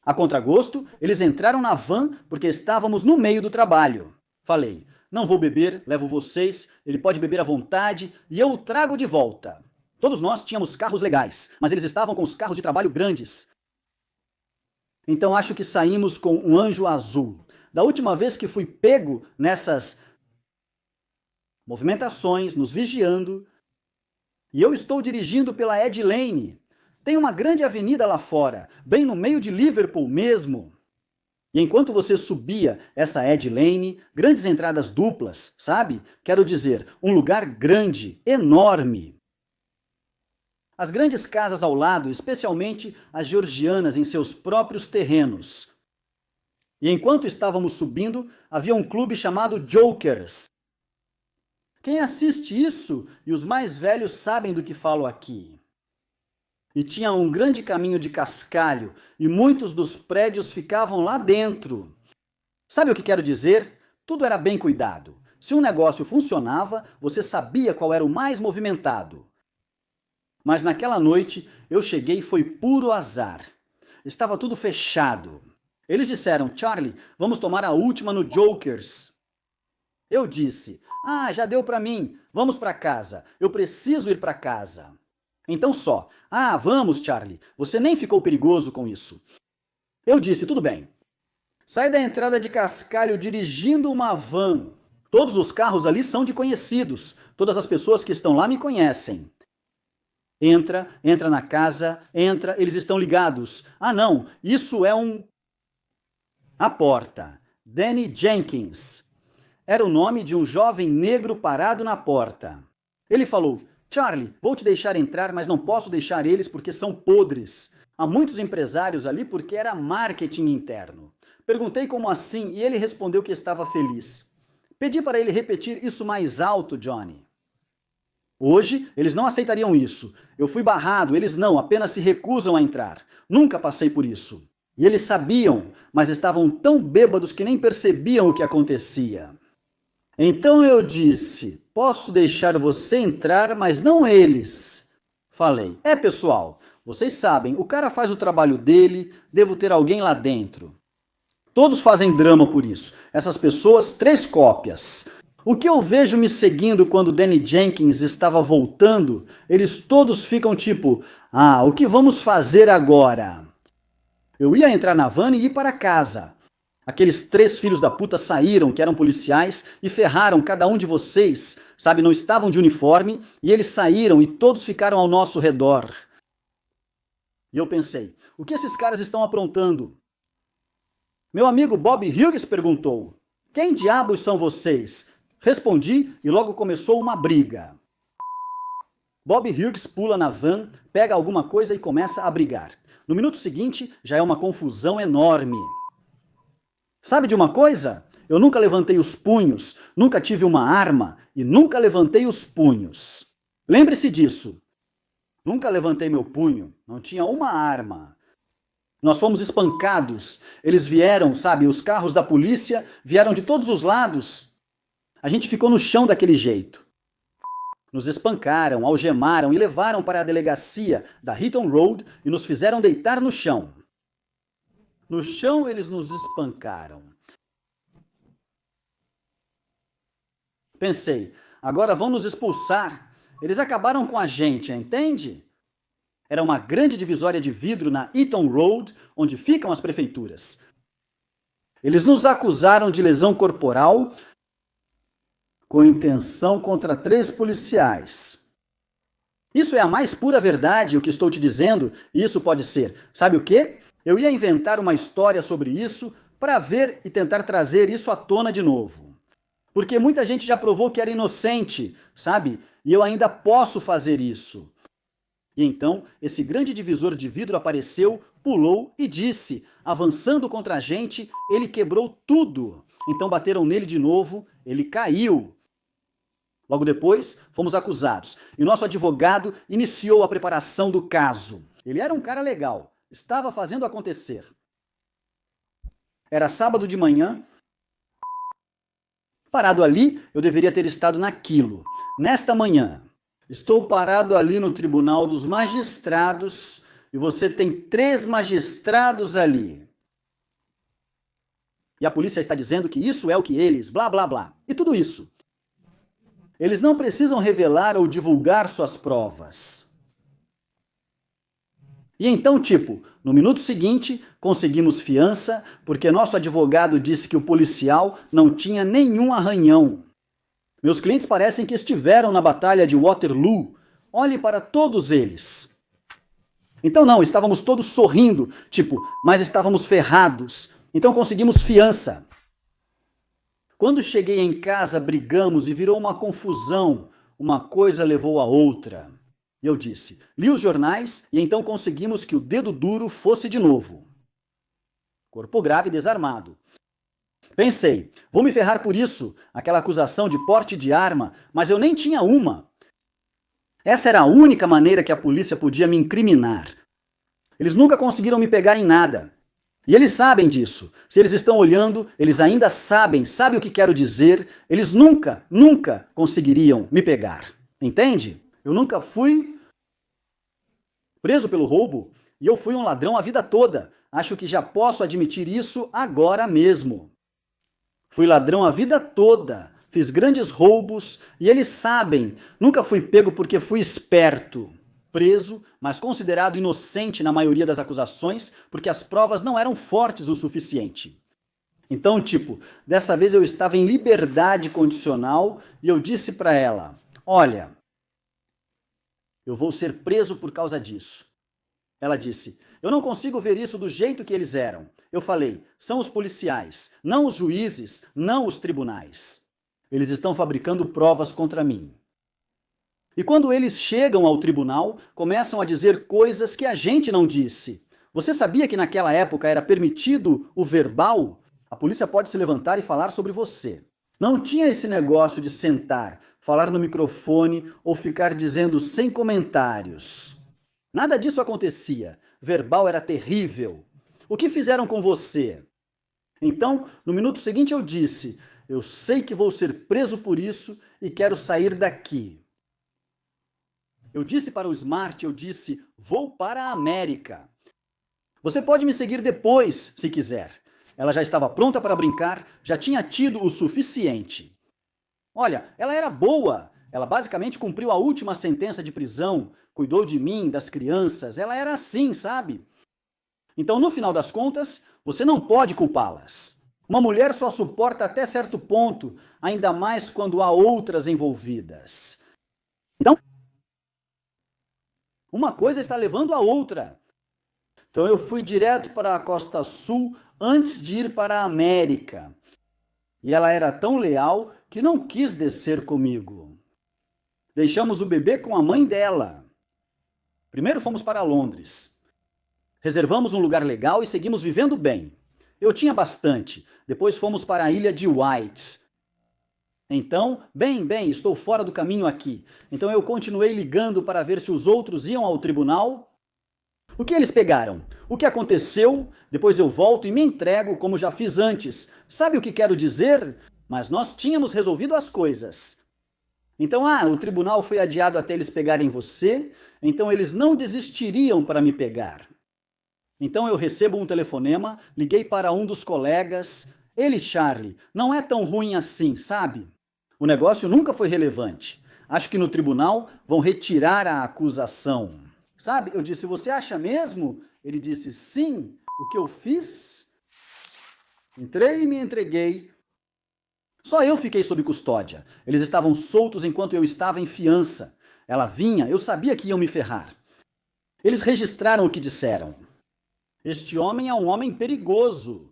A contragosto, eles entraram na van porque estávamos no meio do trabalho. Falei, Não vou beber, levo vocês, ele pode beber à vontade e eu o trago de volta. Todos nós tínhamos carros legais, mas eles estavam com os carros de trabalho grandes. Então acho que saímos com um anjo azul. Da última vez que fui pego nessas movimentações, nos vigiando, e eu estou dirigindo pela Ed Lane. Tem uma grande avenida lá fora, bem no meio de Liverpool mesmo. E enquanto você subia essa Ed Lane, grandes entradas duplas, sabe? Quero dizer, um lugar grande, enorme. As grandes casas ao lado, especialmente as georgianas em seus próprios terrenos. E enquanto estávamos subindo, havia um clube chamado Jokers. Quem assiste isso, e os mais velhos sabem do que falo aqui. E tinha um grande caminho de cascalho, e muitos dos prédios ficavam lá dentro. Sabe o que quero dizer? Tudo era bem cuidado. Se um negócio funcionava, você sabia qual era o mais movimentado. Mas naquela noite, eu cheguei e foi puro azar. Estava tudo fechado. Eles disseram, Charlie, vamos tomar a última no Jokers. Eu disse, já deu para mim, vamos para casa, eu preciso ir para casa. Então só, vamos, Charlie, você nem ficou perigoso com isso. Eu disse, tudo bem. Sai da entrada de cascalho dirigindo uma van. Todos os carros ali são de conhecidos, todas as pessoas que estão lá me conhecem. Entra na casa, eles estão ligados. Não, isso é A porta. Danny Jenkins. Era o nome de um jovem negro parado na porta. Ele falou, Charlie, vou te deixar entrar, mas não posso deixar eles porque são podres. Há muitos empresários ali porque era marketing interno. Perguntei como assim e ele respondeu que estava feliz. Pedi para ele repetir isso mais alto, Johnny. Hoje, eles não aceitariam isso. Eu fui barrado, eles não, apenas se recusam a entrar. Nunca passei por isso. E eles sabiam, mas estavam tão bêbados que nem percebiam o que acontecia. Então eu disse, posso deixar você entrar, mas não eles. Falei, pessoal, vocês sabem, o cara faz o trabalho dele, devo ter alguém lá dentro. Todos fazem drama por isso. Essas pessoas, 3 cópias. O que eu vejo me seguindo quando Danny Jenkins estava voltando, eles todos ficam tipo, o que vamos fazer agora? Eu ia entrar na van e ir para casa. Aqueles 3 filhos da puta saíram, que eram policiais, e ferraram cada um de vocês, sabe, não estavam de uniforme, e eles saíram e todos ficaram ao nosso redor. E eu pensei, o que esses caras estão aprontando? Meu amigo Bob Hughes perguntou, quem diabos são vocês? Respondi e logo começou uma briga. Bob Hughes pula na van, pega alguma coisa e começa a brigar. No minuto seguinte, já é uma confusão enorme. Sabe de uma coisa? Eu nunca levantei os punhos, nunca tive uma arma e nunca levantei os punhos. Lembre-se disso. Nunca levantei meu punho, não tinha uma arma. Nós fomos espancados. Eles vieram, sabe, os carros da polícia vieram de todos os lados. A gente ficou no chão daquele jeito. Nos espancaram, algemaram e levaram para a delegacia da Heaton Road e nos fizeram deitar no chão. No chão eles nos espancaram. Pensei, agora vão nos expulsar. Eles acabaram com a gente, entende? Era uma grande divisória de vidro na Heaton Road, onde ficam as prefeituras. Eles nos acusaram de lesão corporal com intenção contra 3 policiais. Isso é a mais pura verdade, o que estou te dizendo, e isso pode ser. Sabe o quê? Eu ia inventar uma história sobre isso para ver e tentar trazer isso à tona de novo. Porque muita gente já provou que era inocente, sabe? E eu ainda posso fazer isso. E então, esse grande divisor de vidro apareceu, pulou e disse, avançando contra a gente, ele quebrou tudo. Então bateram nele de novo, ele caiu. Logo depois, fomos acusados. E nosso advogado iniciou a preparação do caso. Ele era um cara legal, estava fazendo acontecer. Era sábado de manhã. Parado ali, eu deveria ter estado naquilo. Nesta manhã, estou parado ali no Tribunal dos Magistrados e você tem 3 magistrados ali. E a polícia está dizendo que isso é o que eles, blá blá blá. E tudo isso. Eles não precisam revelar ou divulgar suas provas. E então, tipo, no minuto seguinte, conseguimos fiança, porque nosso advogado disse que o policial não tinha nenhum arranhão. Meus clientes parecem que estiveram na batalha de Waterloo. Olhe para todos eles. Então não, estávamos todos sorrindo, tipo, mas estávamos ferrados. Então conseguimos fiança. Quando cheguei em casa, brigamos e virou uma confusão. Uma coisa levou a outra. E eu disse, li os jornais e então conseguimos que o dedo duro fosse de novo. Corpo grave e desarmado. Pensei, vou me ferrar por isso, aquela acusação de porte de arma, mas eu nem tinha uma. Essa era a única maneira que a polícia podia me incriminar. Eles nunca conseguiram me pegar em nada. E eles sabem disso. Se eles estão olhando, eles ainda sabem o que quero dizer. Eles nunca conseguiriam me pegar. Entende? Eu nunca fui preso pelo roubo e eu fui um ladrão a vida toda. Acho que já posso admitir isso agora mesmo. Fui ladrão a vida toda, fiz grandes roubos e eles sabem. Nunca fui pego porque fui esperto. Preso, mas considerado inocente na maioria das acusações porque as provas não eram fortes o suficiente. Então, tipo, dessa vez eu estava em liberdade condicional e eu disse para ela, olha, eu vou ser preso por causa disso. Ela disse, eu não consigo ver isso do jeito que eles eram. Eu falei, são os policiais, não os juízes, não os tribunais. Eles estão fabricando provas contra mim. E quando eles chegam ao tribunal, começam a dizer coisas que a gente não disse. Você sabia que naquela época era permitido o verbal? A polícia pode se levantar e falar sobre você. Não tinha esse negócio de sentar, falar no microfone ou ficar dizendo sem comentários. Nada disso acontecia. Verbal era terrível. O que fizeram com você? Então, no minuto seguinte eu disse, eu sei que vou ser preso por isso e quero sair daqui. Eu disse para o Smart, eu disse, vou para a América. Você pode me seguir depois, se quiser. Ela já estava pronta para brincar, já tinha tido o suficiente. Olha, ela era boa. Ela basicamente cumpriu a última sentença de prisão, cuidou de mim, das crianças. Ela era assim, sabe? Então, no final das contas, você não pode culpá-las. Uma mulher só suporta até certo ponto, ainda mais quando há outras envolvidas. Então, uma coisa está levando a outra. Então eu fui direto para a Costa Sul antes de ir para a América. E ela era tão leal que não quis descer comigo. Deixamos o bebê com a mãe dela. Primeiro fomos para Londres. Reservamos um lugar legal e seguimos vivendo bem. Eu tinha bastante. Depois fomos para a ilha de White. Então, bem, estou fora do caminho aqui. Então eu continuei ligando para ver se os outros iam ao tribunal. O que eles pegaram? O que aconteceu? Depois eu volto e me entrego como já fiz antes. Sabe o que quero dizer? Mas nós tínhamos resolvido as coisas. Então, o tribunal foi adiado até eles pegarem você, então eles não desistiriam para me pegar. Então eu recebo um telefonema, liguei para um dos colegas. Ele, Charlie, não é tão ruim assim, sabe? O negócio nunca foi relevante. Acho que no tribunal vão retirar a acusação. Sabe, eu disse, você acha mesmo? Ele disse, sim, o que eu fiz? Entrei e me entreguei. Só eu fiquei sob custódia. Eles estavam soltos enquanto eu estava em fiança. Ela vinha, eu sabia que iam me ferrar. Eles registraram o que disseram. Este homem é um homem perigoso.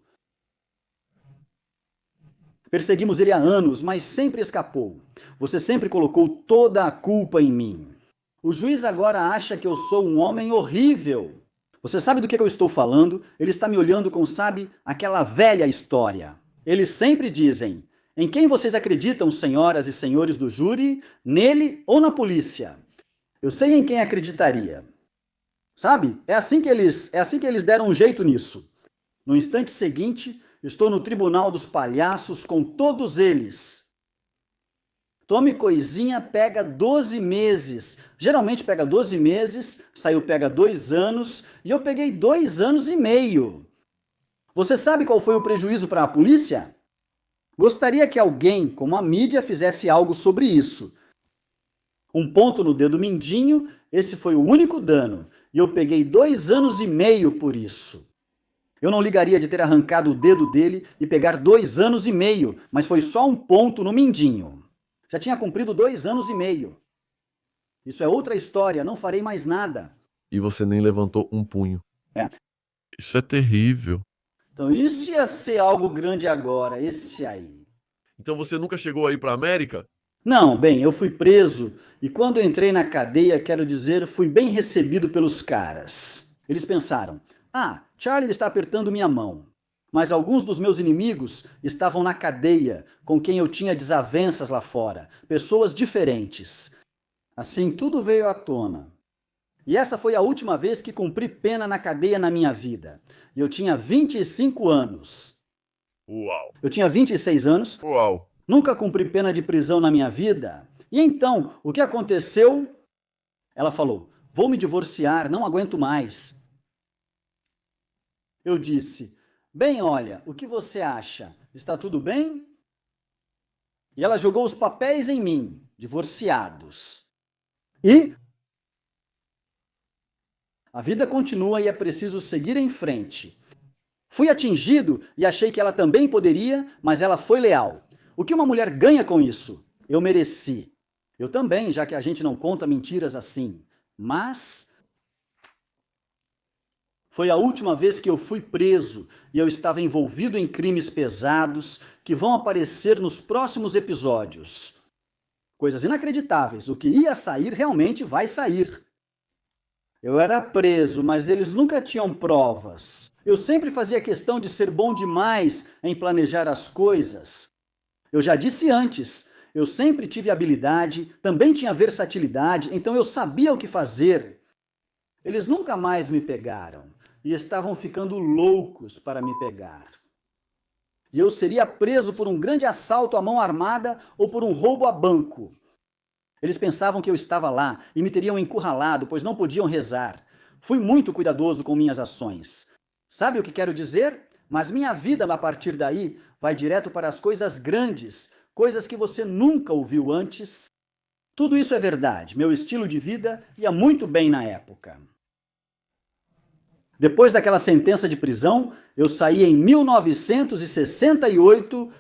Perseguimos ele há anos, mas sempre escapou. Você sempre colocou toda a culpa em mim. O juiz agora acha que eu sou um homem horrível. Você sabe do que eu estou falando? Ele está me olhando com, sabe, aquela velha história. Eles sempre dizem, em quem vocês acreditam, senhoras e senhores do júri? Nele ou na polícia? Eu sei em quem acreditaria. Sabe? É assim que eles deram um jeito nisso. No instante seguinte, estou no tribunal dos palhaços com todos eles. Tome coisinha, pega 12 meses. Geralmente pega 12 meses, saiu pega 2 anos, e eu peguei 2 anos e meio. Você sabe qual foi o prejuízo para a polícia? Gostaria que alguém, como a mídia, fizesse algo sobre isso. Um ponto no dedo mindinho, esse foi o único dano, e eu peguei 2 anos e meio por isso. Eu não ligaria de ter arrancado o dedo dele e pegar 2 anos e meio, mas foi só um ponto no mindinho. Já tinha cumprido 2 anos e meio. Isso é outra história, não farei mais nada. E você nem levantou um punho. É. Isso é terrível. Então isso ia ser algo grande agora, esse aí. Então você nunca chegou aí para a América? Não, bem, eu fui preso e quando eu entrei na cadeia, quero dizer, fui bem recebido pelos caras. Eles pensaram, Charlie está apertando minha mão. Mas alguns dos meus inimigos estavam na cadeia, com quem eu tinha desavenças lá fora, pessoas diferentes. Assim, tudo veio à tona. E essa foi a última vez que cumpri pena na cadeia na minha vida. E eu tinha 25 anos. Uau! Eu tinha 26 anos. Uau! Nunca cumpri pena de prisão na minha vida. E então, o que aconteceu? Ela falou, vou me divorciar, não aguento mais. Eu disse, bem, olha, o que você acha? Está tudo bem? E ela jogou os papéis em mim, divorciados. E a vida continua e é preciso seguir em frente. Fui atingido e achei que ela também poderia, mas ela foi leal. O que uma mulher ganha com isso? Eu mereci. Eu também, já que a gente não conta mentiras assim. Mas foi a última vez que eu fui preso e eu estava envolvido em crimes pesados que vão aparecer nos próximos episódios. Coisas inacreditáveis. O que ia sair realmente vai sair. Eu era preso, mas eles nunca tinham provas. Eu sempre fazia questão de ser bom demais em planejar as coisas. Eu já disse antes, eu sempre tive habilidade, também tinha versatilidade, então eu sabia o que fazer. Eles nunca mais me pegaram e estavam ficando loucos para me pegar. E eu seria preso por um grande assalto à mão armada ou por um roubo a banco. Eles pensavam que eu estava lá e me teriam encurralado, pois não podiam rezar. Fui muito cuidadoso com minhas ações. Sabe o que quero dizer? Mas minha vida, a partir daí, vai direto para as coisas grandes, coisas que você nunca ouviu antes. Tudo isso é verdade, meu estilo de vida ia muito bem na época. Depois daquela sentença de prisão, eu saí em 1968.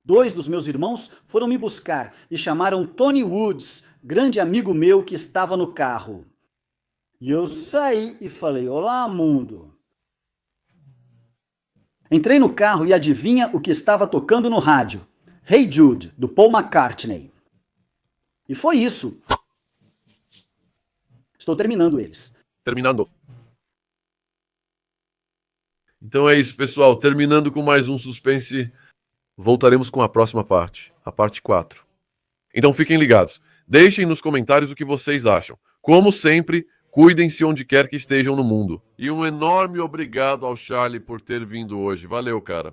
2 dos meus irmãos foram me buscar e chamaram Tony Woods, grande amigo meu que estava no carro. E eu saí e falei, olá mundo. Entrei no carro e adivinha o que estava tocando no rádio? Hey Jude, do Paul McCartney. E foi isso. Estou terminando eles. Terminando. Então é isso, pessoal. Terminando com mais um suspense. Voltaremos com a próxima parte, a parte 4. Então fiquem ligados. Deixem nos comentários o que vocês acham. Como sempre, cuidem-se onde quer que estejam no mundo. E um enorme obrigado ao Charlie por ter vindo hoje. Valeu, cara.